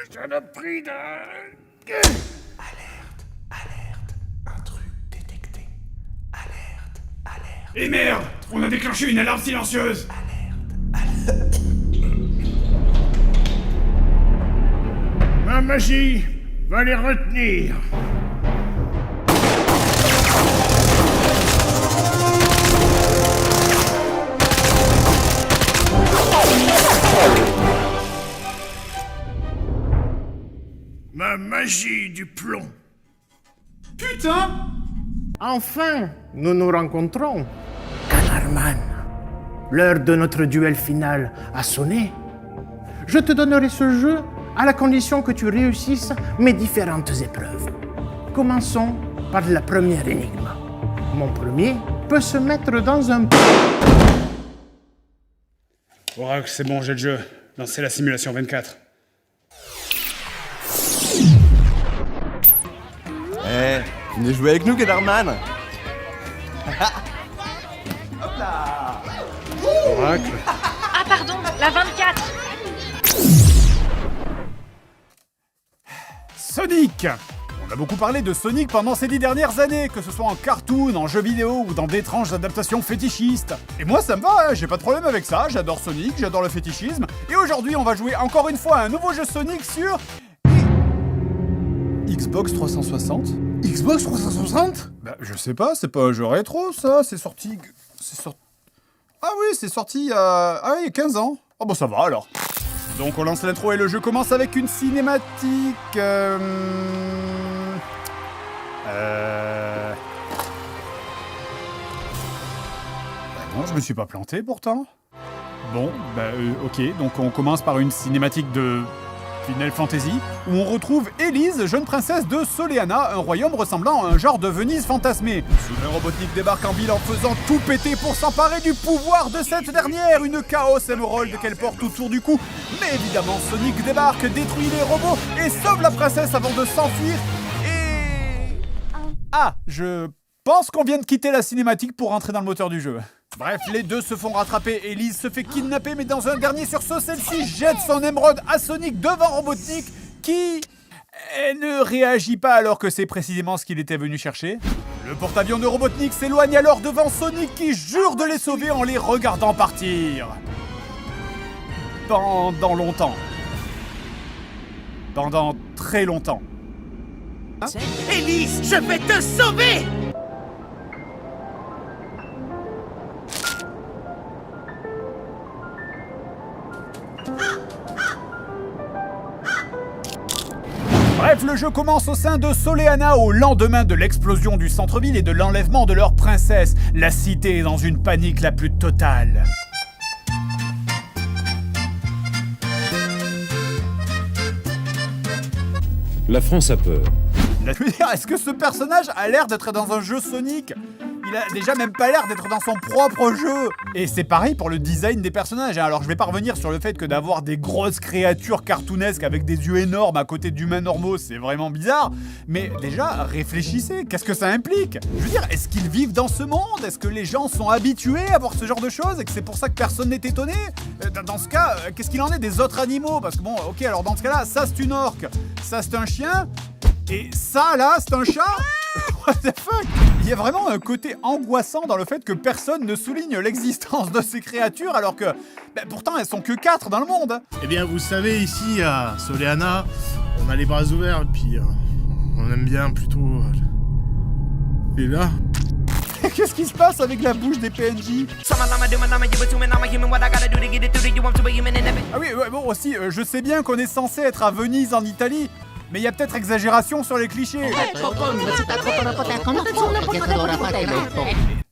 Saloperie de... Et merde! On a déclenché une alarme silencieuse! Ma magie va les retenir. Ma magie du plomb. Putain! Enfin, nous nous rencontrons. Canarman, l'heure de notre duel final a sonné. Je te donnerai ce jeu à la condition que tu réussisses mes différentes épreuves. Commençons par la première énigme. Mon premier peut se mettre dans un... Oracle, c'est bon, j'ai le jeu. Lancez la simulation 24. Venez jouer avec nous, Canarman. Hop là. Oracle. Ah pardon, la 24. Sonic! On a beaucoup parlé de Sonic pendant ces 10 dernières années, que ce soit en cartoon, en jeu vidéo ou dans d'étranges adaptations fétichistes. Et moi ça me va, hein, j'ai pas de problème avec ça, j'adore Sonic, j'adore le fétichisme, et aujourd'hui on va jouer encore une fois à un nouveau jeu Sonic sur... Xbox 360 ? Xbox 360 ? Bah je sais pas, c'est pas un jeu rétro ça, c'est sorti... Ah oui, c'est sorti il y a 15 ans. Oh bon ça va alors. Donc on lance l'intro et le jeu commence avec une cinématique... Non, je me suis pas planté pourtant. Bon, ok, donc on commence par une cinématique de Final Fantasy, où on retrouve Elise, jeune princesse de Soleanna, un royaume ressemblant à un genre de Venise fantasmée. Soudain Robotnik débarque en ville en faisant tout péter pour s'emparer du pouvoir de cette dernière, une Chaos Emerald qu'elle porte autour du cou. Mais évidemment, Sonic débarque, détruit les robots et sauve la princesse avant de s'enfuir. Et... Ah, je pense qu'on vient de quitter la cinématique pour rentrer dans le moteur du jeu. Bref, les deux se font rattraper, Elise se fait kidnapper, mais dans un dernier sursaut, celle-ci jette son émeraude à Sonic devant Robotnik, qui ne réagit pas alors que c'est précisément ce qu'il était venu chercher. Le porte-avions de Robotnik s'éloigne alors devant Sonic qui jure de les sauver en les regardant partir. Pendant longtemps. Pendant très longtemps. Hein? Elise, je vais te sauver! Bref, le jeu commence au sein de Soleanna au lendemain de l'explosion du centre-ville et de l'enlèvement de leur princesse. La cité est dans une panique la plus totale. La France a peur. Je veux dire, est-ce que ce personnage a l'air d'être dans un jeu Sonic ? Il a déjà même pas l'air d'être dans son propre jeu. Et c'est pareil pour le design des personnages. Alors je vais pas revenir sur le fait que d'avoir des grosses créatures cartoonesques avec des yeux énormes à côté d'humains normaux, c'est vraiment bizarre. Mais déjà, réfléchissez, qu'est-ce que ça implique ? Je veux dire, est-ce qu'ils vivent dans ce monde ? Est-ce que les gens sont habitués à voir ce genre de choses et que c'est pour ça que personne n'est étonné ? Dans ce cas, qu'est-ce qu'il en est des autres animaux ? Parce que bon, ok, alors dans ce cas-là, ça c'est une orque, ça c'est un chien, et ça là, c'est un chat ? What the fuck ? Il y a vraiment un côté angoissant dans le fait que personne ne souligne l'existence de ces créatures alors que, pourtant elles sont que 4 dans le monde. Eh bien vous savez, ici à Soleanna, on a les bras ouverts et puis on aime bien plutôt... Et là... Qu'est-ce qui se passe avec la bouche des PNJ ? Ah oui, bon aussi, je sais bien qu'on est censé être à Venise en Italie, mais il y a peut-être exagération sur les clichés.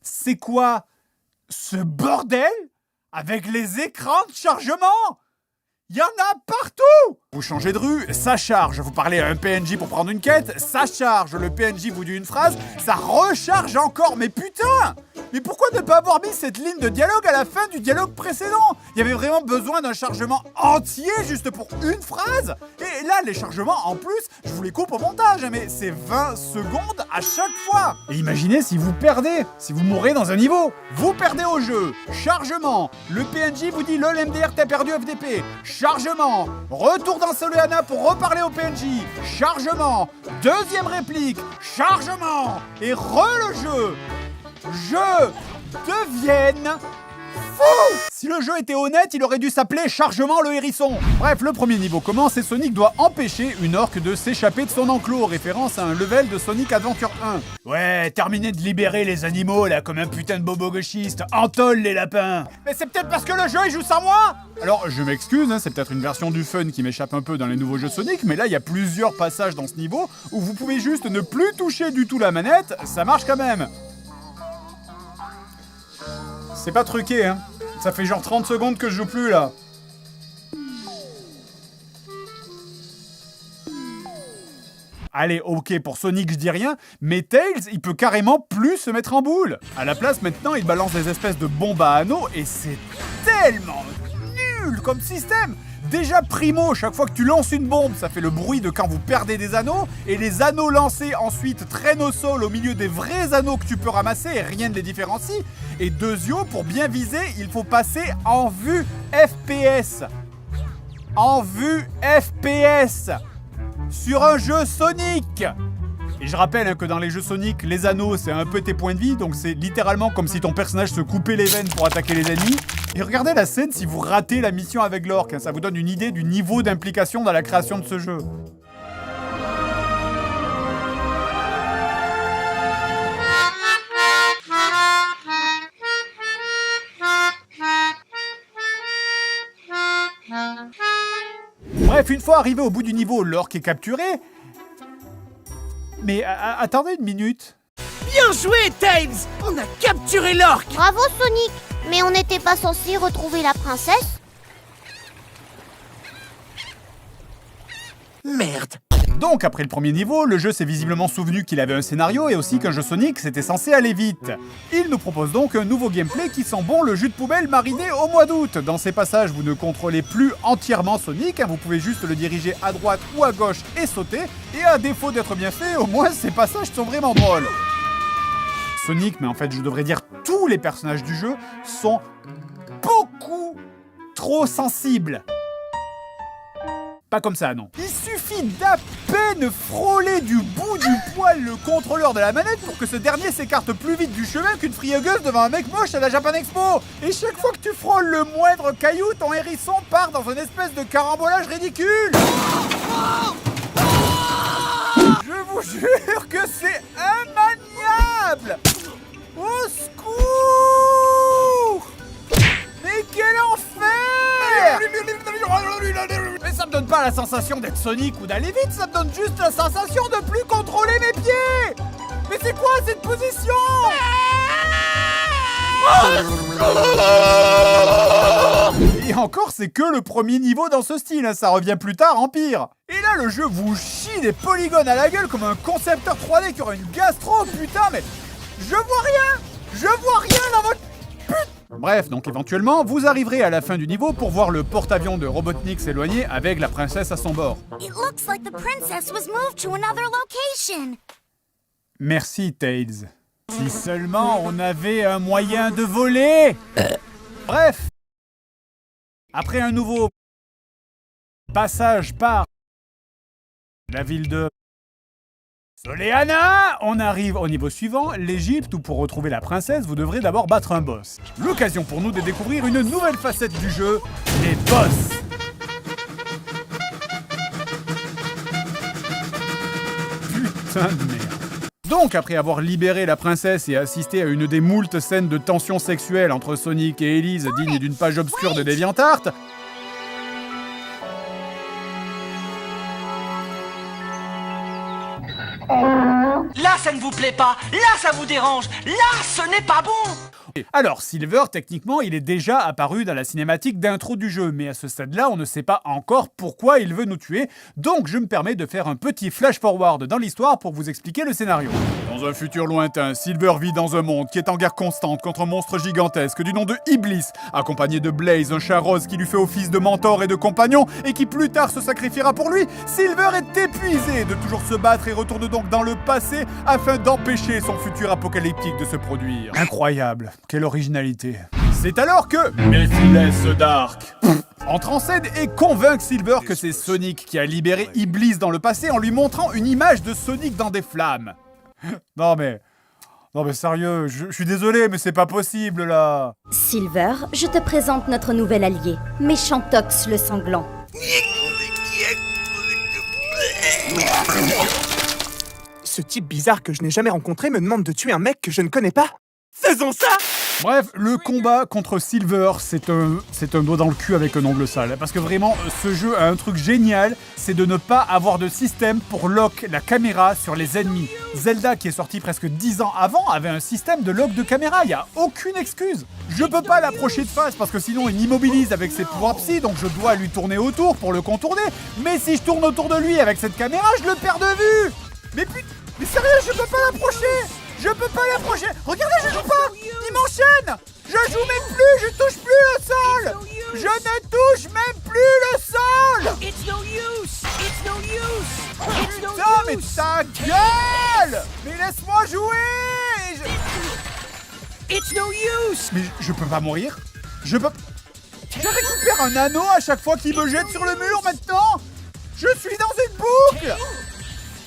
C'est quoi ce bordel avec les écrans de chargement ? Il y en a partout! Vous changez de rue, ça charge. Vous parlez à un PNJ pour prendre une quête, ça charge. Le PNJ vous dit une phrase, ça recharge encore. Mais putain! Mais pourquoi ne pas avoir mis cette ligne de dialogue à la fin du dialogue précédent? Il y avait vraiment besoin d'un chargement entier juste pour une phrase? Et là, les chargements, en plus, je vous les coupe au montage, mais c'est 20 secondes à chaque fois. Et imaginez si vous perdez, si vous mourrez dans un niveau. Vous perdez au jeu, chargement. Le PNJ vous dit lol MDR, t'as perdu FDP. Chargement. Retour dans Soleanna pour reparler au PNJ. Chargement. Deuxième réplique. Chargement. Et le jeu. Je devienne fou! Si le jeu était honnête, il aurait dû s'appeler Chargement le hérisson. Bref, le premier niveau commence et Sonic doit empêcher une orque de s'échapper de son enclos, référence à un level de Sonic Adventure 1. Ouais, terminez de libérer les animaux là comme un putain de bobo gauchiste. Entole les lapins. Mais c'est peut-être parce que le jeu il joue sans moi. Alors je m'excuse, hein, c'est peut-être une version du fun qui m'échappe un peu dans les nouveaux jeux Sonic, mais là il y a plusieurs passages dans ce niveau où vous pouvez juste ne plus toucher du tout la manette, ça marche quand même. C'est pas truqué, hein. Ça fait genre 30 secondes que je joue plus, là. Allez, ok, pour Sonic, je dis rien, mais Tails, il peut carrément plus se mettre en boule. À la place, maintenant, il balance des espèces de bombes à anneaux, et c'est tellement nul comme système. Déjà primo, chaque fois que tu lances une bombe, ça fait le bruit de quand vous perdez des anneaux, et les anneaux lancés ensuite traînent au sol au milieu des vrais anneaux que tu peux ramasser et rien ne les différencie. Et deuxièmement, pour bien viser, il faut passer en vue FPS. En vue FPS. Sur un jeu Sonic. Et je rappelle que dans les jeux Sonic, les anneaux c'est un peu tes points de vie, donc c'est littéralement comme si ton personnage se coupait les veines pour attaquer les ennemis. Et regardez la scène si vous ratez la mission avec l'orque, ça vous donne une idée du niveau d'implication dans la création de ce jeu. Bref, une fois arrivé au bout du niveau, l'orque est capturé. Mais attendez une minute. Bien joué, Tails! On a capturé l'orque! Bravo Sonic! Mais on n'était pas censé retrouver la princesse? Merde! Donc, après le premier niveau, le jeu s'est visiblement souvenu qu'il avait un scénario et aussi qu'un jeu Sonic c'était censé aller vite. Il nous propose donc un nouveau gameplay qui sent bon le jus de poubelle mariné au mois d'août. Dans ces passages, vous ne contrôlez plus entièrement Sonic, vous pouvez juste le diriger à droite ou à gauche et sauter, et à défaut d'être bien fait, au moins ces passages sont vraiment drôles. Sonic, mais en fait je devrais dire tous les personnages du jeu, sont beaucoup trop sensibles. Pas comme ça, non. Il suffit d'à peine frôler du bout du poil le contrôleur de la manette pour que ce dernier s'écarte plus vite du chemin qu'une friegueuse devant un mec moche à la Japan Expo. Et chaque fois que tu frôles le moindre caillou, ton hérisson part dans une espèce de carambolage ridicule. Je vous jure que c'est immaniable. Au secours! Mais quel enfer! Mais ça me donne pas la sensation d'être Sonic ou d'aller vite, ça me donne juste la sensation de plus contrôler mes pieds! Mais c'est quoi cette position? Et encore, c'est que le premier niveau dans ce style, ça revient plus tard en pire. Et là, le jeu vous chie des polygones à la gueule comme un concepteur 3D qui aurait une gastro, putain, mais je vois rien! Je vois rien dans votre... Bref, donc éventuellement, vous arriverez à la fin du niveau pour voir le porte-avions de Robotnik s'éloigner avec la princesse à son bord. It looks like the princess was moved to another location. Merci, Tails. Si seulement on avait un moyen de voler. Bref. Après un nouveau passage par la ville de Soleanna, on arrive au niveau suivant, l'Égypte, où pour retrouver la princesse, vous devrez d'abord battre un boss. L'occasion pour nous de découvrir une nouvelle facette du jeu, les boss. Putain de merde. Donc, après avoir libéré la princesse et assisté à une des moultes scènes de tension sexuelle entre Sonic et Elise dignes d'une page obscure de DeviantArt, Là, ça ne vous plaît pas. Là, ça vous dérange. Là, ce n'est pas bon. alors, Silver, techniquement, il est déjà apparu dans la cinématique d'intro du jeu, mais à ce stade-là, on ne sait pas encore pourquoi il veut nous tuer, donc je me permets de faire un petit flash-forward dans l'histoire pour vous expliquer le scénario. Dans un futur lointain, Silver vit dans un monde qui est en guerre constante contre un monstre gigantesque du nom de Iblis, accompagné de Blaze, un chat rose qui lui fait office de mentor et de compagnon, et qui plus tard se sacrifiera pour lui. Silver est épuisé de toujours se battre et retourne donc dans le passé afin d'empêcher son futur apocalyptique de se produire. Incroyable. Quelle originalité. C'est alors que Mephiles Dark entre en scène et convainc Silver que c'est Sonic qui a libéré Iblis dans le passé en lui montrant une image de Sonic dans des flammes. Non mais sérieux, je suis désolé mais c'est pas possible là. Silver, je te présente notre nouvel allié, Méchantox le sanglant. Ce type bizarre que je n'ai jamais rencontré me demande de tuer un mec que je ne connais pas. Faisons ça! Bref, le combat contre Silver, c'est un doigt dans le cul avec un ongle sale. Parce que vraiment, ce jeu a un truc génial, c'est de ne pas avoir de système pour lock la caméra sur les ennemis. Zelda, qui est sorti presque 10 ans avant, avait un système de lock de caméra, y a aucune excuse. Je peux pas l'approcher de face parce que sinon il m'immobilise avec ses pouvoirs psy, donc je dois lui tourner autour pour le contourner. Mais si je tourne autour de lui avec cette caméra, je le perds de vue. Mais sérieux, je peux pas l'approcher. Je peux pas l'approcher. Regardez, je joue pas. Il m'enchaîne. Je joue même plus, je touche plus le sol. Je ne touche même plus le sol. Putain, mais ta gueule. Mais laisse-moi jouer. Mais je peux pas mourir. Je récupère un anneau à chaque fois qu'il me jette sur le mur maintenant. Je suis dans une boucle.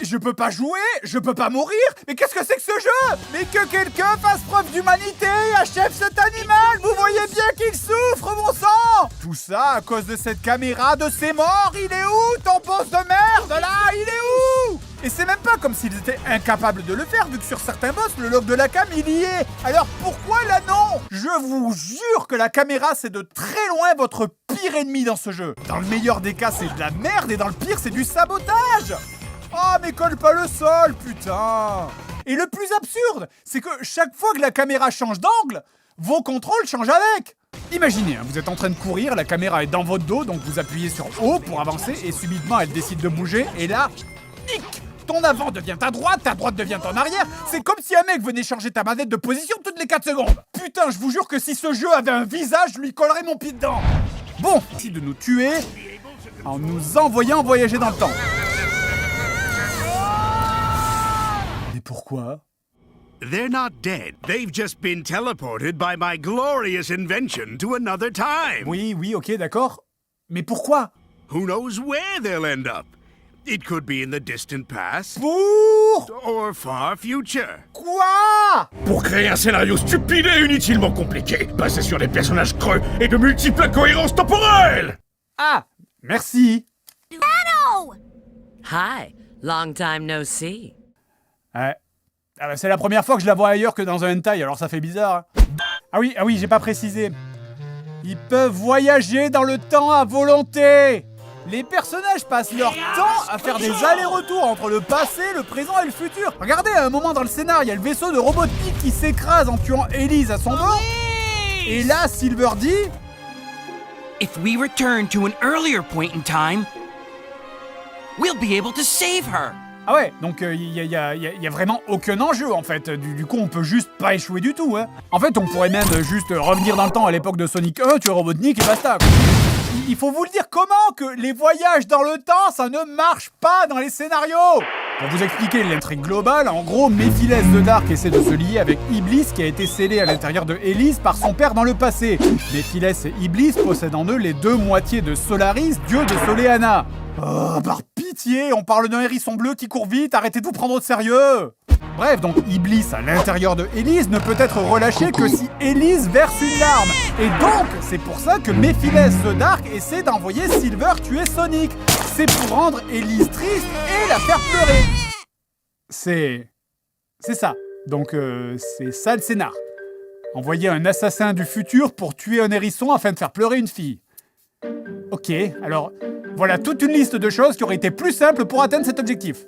Je peux pas jouer, je peux pas mourir. Mais qu'est-ce que c'est que ce jeu? Mais que quelqu'un fasse preuve d'humanité, achève cet animal. Vous voyez bien qu'il souffre, mon sang. Tout ça à cause de cette caméra, de ces morts. Il est où ton boss de merde là? Il est où? Et c'est même pas comme s'ils étaient incapables de le faire, vu que sur certains boss, le log de la cam, il y est. Alors pourquoi là non? Je vous jure que la caméra, c'est de très loin votre pire ennemi dans ce jeu. Dans le meilleur des cas, c'est de la merde, et dans le pire, c'est du sabotage. Oh, mais colle pas le sol, putain. Et le plus absurde, c'est que chaque fois que la caméra change d'angle, vos contrôles changent avec. Imaginez, vous êtes en train de courir, la caméra est dans votre dos, donc vous appuyez sur O pour avancer, et subitement, elle décide de bouger, et là, hic, ton avant devient ta droite devient ton arrière. C'est comme si un mec venait changer ta manette de position toutes les 4 secondes. Putain, je vous jure que si ce jeu avait un visage, je lui collerais mon pied dedans. Bon, c'est de nous tuer en nous envoyant voyager dans le temps. Mais pourquoi? They're not dead. They've just been teleported by my glorious invention to another time. Oui, ok, d'accord. Mais pourquoi? Who knows where they'll end up? It could be in the distant past. Or far future. Quoi? Pour créer un scénario stupide et inutilement compliqué, basé sur des personnages creux et de multiples incohérences temporelles. Ah, merci. Hi, long time no see. Ouais. Ah bah c'est la première fois que je la vois ailleurs que dans un hentai, alors ça fait bizarre. Ah oui, j'ai pas précisé. Ils peuvent voyager dans le temps à volonté. Les personnages passent leur temps à faire des allers-retours entre le passé, le présent et le futur. Regardez, à un moment dans le scénar, il y a le vaisseau de Robotnik qui s'écrase en tuant Elise à son bord. Et là, Silver dit... If we return to an earlier point in time, we'll be able to save her. Ah ouais, donc il y a vraiment aucun enjeu en fait. Du coup, on peut juste pas échouer du tout. Hein. En fait, on pourrait même juste revenir dans le temps à l'époque de Sonic 1, tuer Robotnik et basta. Il faut vous le dire comment que les voyages dans le temps, ça ne marche pas dans les scénarios. Pour vous expliquer l'intrigue globale, en gros, Mephiles the Dark essaie de se lier avec Iblis qui a été scellé à l'intérieur de Elise par son père dans le passé. Mephiles et Iblis possèdent en eux les deux moitiés de Solaris, dieu de Soleanna. Oh, par pitié, on parle d'un hérisson bleu qui court vite, arrêtez de vous prendre au sérieux. Bref, donc Iblis à l'intérieur de Elise ne peut être relâché que si Elise verse une larme. Et donc, c'est pour ça que Mephiles the Dark essaie d'envoyer Silver tuer Sonic. C'est pour rendre Elise triste et la faire pleurer. C'est ça. Donc, c'est ça le scénar. Envoyer un assassin du futur pour tuer un hérisson afin de faire pleurer une fille. Ok, alors, voilà toute une liste de choses qui auraient été plus simples pour atteindre cet objectif.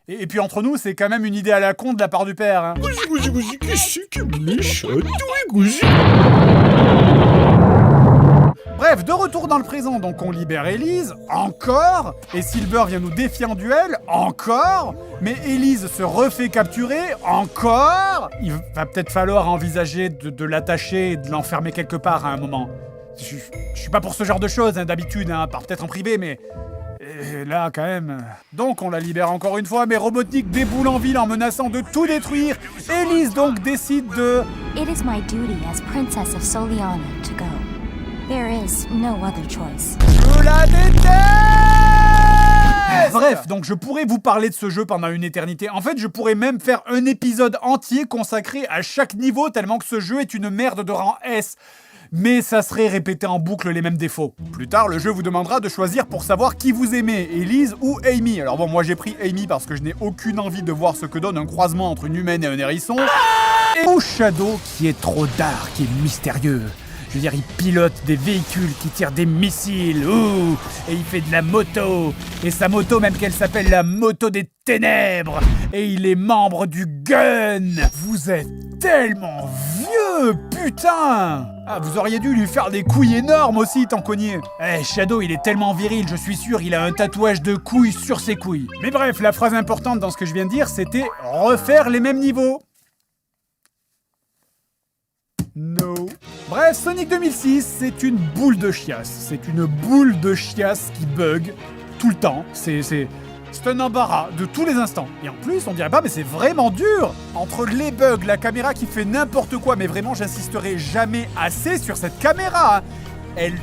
Et puis entre nous, c'est quand même une idée à la con de la part du père. Hein. Bref, de retour dans le présent, donc on libère Elise, encore, et Silver vient nous défier en duel, encore, mais Elise se refait capturer, encore. Il va peut-être falloir envisager de l'attacher et de l'enfermer quelque part à un moment. Je suis pas pour ce genre de choses, hein, d'habitude, hein, part peut-être en privé, mais... là, quand même... Donc, on la libère encore une fois, mais Robotnik déboule en ville en menaçant de tout détruire. Elise, donc, décide de... It is my duty as Princess of Soleanna to go. There is no other choice. Je la déteste! Bref, donc je pourrais vous parler de ce jeu pendant une éternité. En fait, je pourrais même faire un épisode entier consacré à chaque niveau, tellement que ce jeu est une merde de rang S. Mais ça serait répéter en boucle les mêmes défauts. Plus tard, le jeu vous demandera de choisir pour savoir qui vous aimez, Elise ou Amy. Alors bon, moi j'ai pris Amy parce que je n'ai aucune envie de voir ce que donne un croisement entre une humaine et un hérisson. Et Shadow qui est trop dark et mystérieux. Je veux dire, il pilote des véhicules qui tirent des missiles, ouh, et il fait de la moto. Et sa moto, même qu'elle s'appelle la moto des ténèbres. Et il est membre du gun. Vous êtes tellement vieux, putain. Ah, vous auriez dû lui faire des couilles énormes aussi, tant cogné. Shadow, il est tellement viril, je suis sûr, il a un tatouage de couilles sur ses couilles. Mais bref, la phrase importante dans ce que je viens de dire, c'était refaire les mêmes niveaux. No. Bref, Sonic 2006, c'est une boule de chiasse. C'est une boule de chiasse qui bug tout le temps. C'est un embarras de tous les instants. Et en plus, on dirait pas, mais c'est vraiment dur. Entre les bugs, la caméra qui fait n'importe quoi, mais vraiment, j'insisterai jamais assez sur cette caméra. elle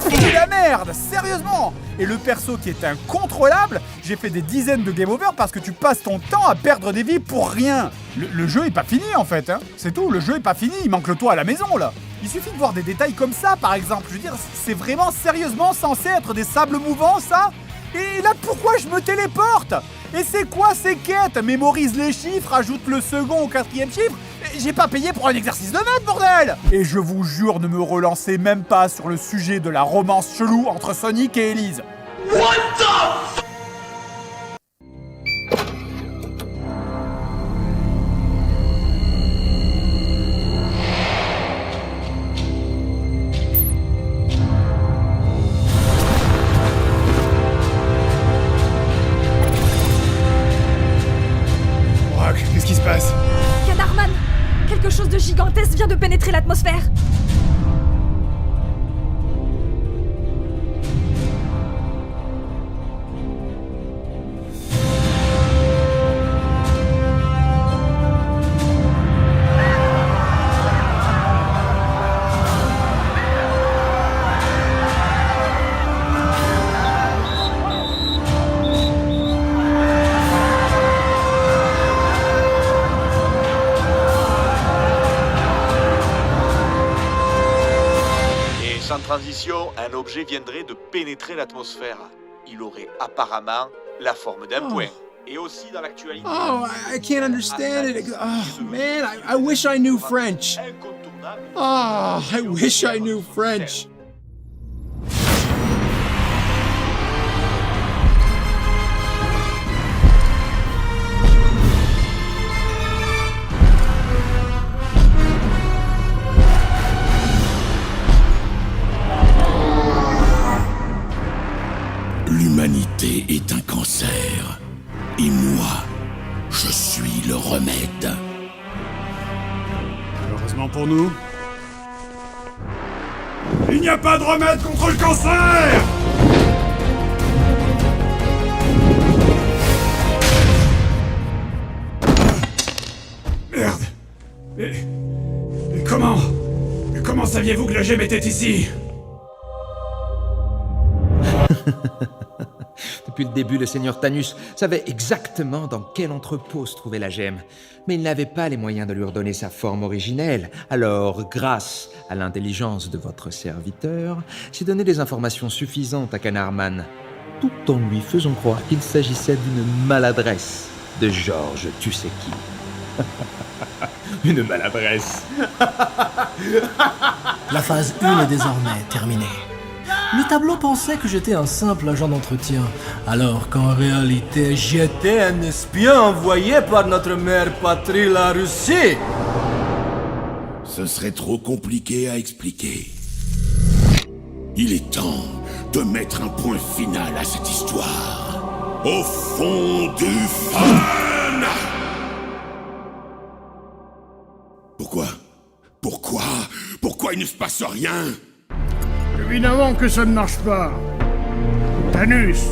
pue la merde, sérieusement. Et le perso qui est incontrôlable, j'ai fait des dizaines de game over parce que tu passes ton temps à perdre des vies pour rien. Le jeu est pas fini en fait, hein. C'est tout, le jeu est pas fini, il manque le toit à la maison là. Il suffit de voir des détails comme ça par exemple, je veux dire, c'est vraiment sérieusement censé être des sables mouvants ça? Et là pourquoi je me téléporte? Et c'est quoi ces quêtes? Mémorise les chiffres, ajoute le second au 4e chiffre? J'ai pas payé pour un exercice de maths, bordel! Et je vous jure, ne me relancez même pas sur le sujet de la romance chelou entre Sonic et Elise. What the Qu'est-ce qui se passe? Canarman, quelque chose de gigantesque vient de pénétrer l'atmosphère. Sans transition, un objet viendrait de pénétrer l'atmosphère. Il aurait apparemment la forme d'un point. Et aussi dans l'actualité... Oh, I can't understand it. Oh, man, I wish I knew French. Oh, I wish I knew French. L'humanité est un cancer. Et moi, je suis le remède. Heureusement pour nous, il n'y a pas de remède contre le cancer! Merde! Mais comment saviez-vous que la gemme était ici? Depuis le début, le seigneur Thanos savait exactement dans quel entrepôt se trouvait la gemme. Mais il n'avait pas les moyens de lui redonner sa forme originelle. Alors, grâce à l'intelligence de votre serviteur, j'ai donné des informations suffisantes à Canarman, tout en lui faisant croire qu'il s'agissait d'une maladresse de Georges tu sais qui. Une maladresse. La phase 1 est désormais terminée. Le tableau pensait que j'étais un simple agent d'entretien, alors qu'en réalité, j'étais un espion envoyé par notre mère patrie, la Russie. Ce serait trop compliqué à expliquer. Il est temps de mettre un point final à cette histoire. Au fond du fun! Pourquoi il ne se passe rien? Évidemment que ça ne marche pas. Thanos.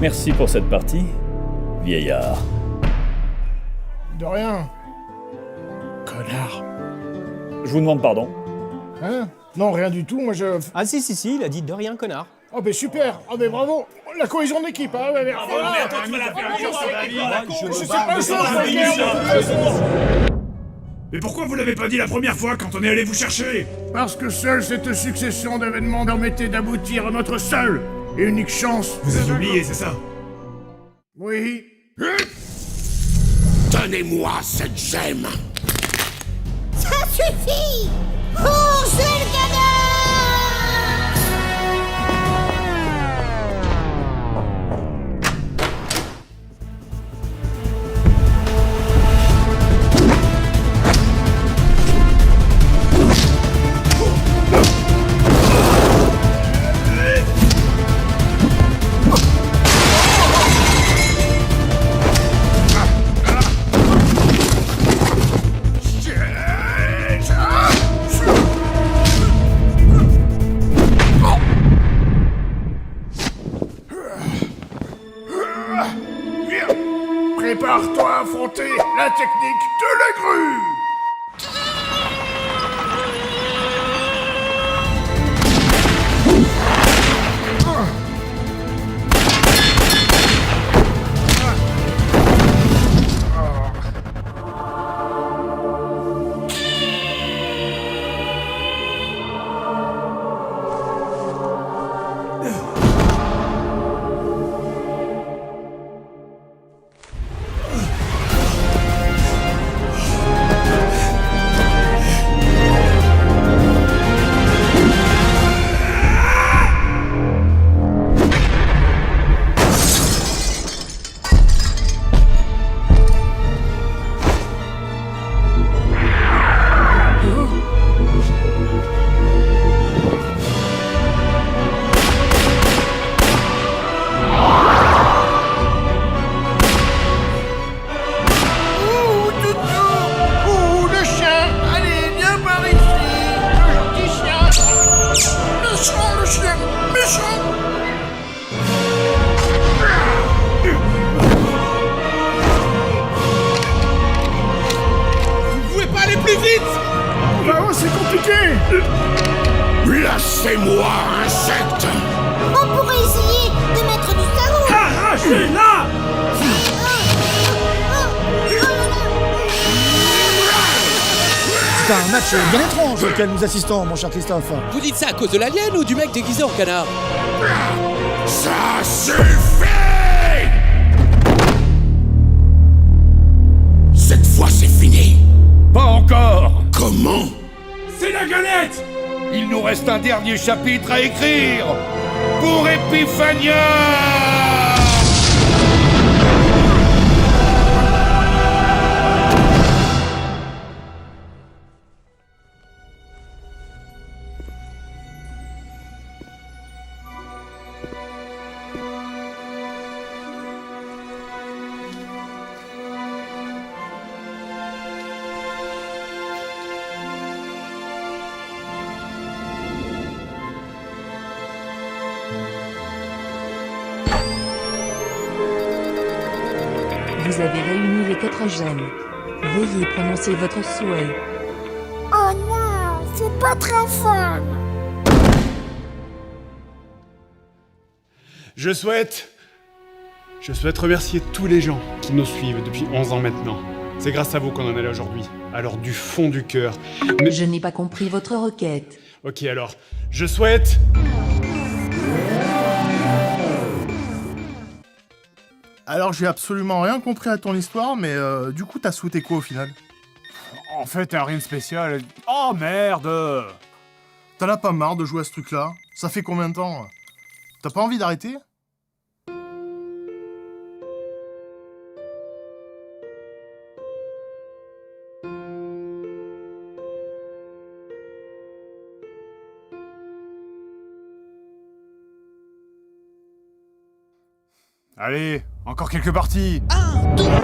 Merci pour cette partie, vieillard. De rien. Connard. Je vous demande pardon. Hein? Non, rien du tout, moi je... Ah si, il a dit de rien, connard. Oh ben super. Oh ben bravo. La cohésion d'équipe, hein. Ouais, Mais pourquoi vous l'avez pas dit la première fois quand on est allé vous chercher? Parce que seule cette succession d'événements permettait d'aboutir à notre seule et unique chance. Vous avez oublié, c'est ça? Oui. Donnez-moi cette gemme. Ça suffit! Forcez le canard! Prépare-toi à affronter la technique de la grue! Laissez-moi, insecte! On pourrait essayer de mettre du savon. Arrachez-la! C'est un match bien étrange auquel nous assistons, mon cher Christophe. Vous dites ça à cause de l'alien ou du mec déguisé en canard? Ça suffit! Cette fois, c'est fini. Pas encore. Comment? C'est la galette! Il nous reste un dernier chapitre à écrire pour Épiphania! Vous avez réuni les 4 gemmes. Veuillez prononcer votre souhait. Oh non, c'est pas très fun. Je souhaite remercier tous les gens qui nous suivent depuis 11 ans maintenant. C'est grâce à vous qu'on en est là aujourd'hui. Alors du fond du cœur. Mais... Je n'ai pas compris votre requête. Ok alors, je souhaite... Alors j'ai absolument rien compris à ton histoire, mais du coup t'as souhaité quoi au final? En fait, rien de spécial. Oh merde! T'en as pas marre de jouer à ce truc-là? Ça fait combien de temps? T'as pas envie d'arrêter? Allez, encore quelques parties. 1, 2, 3,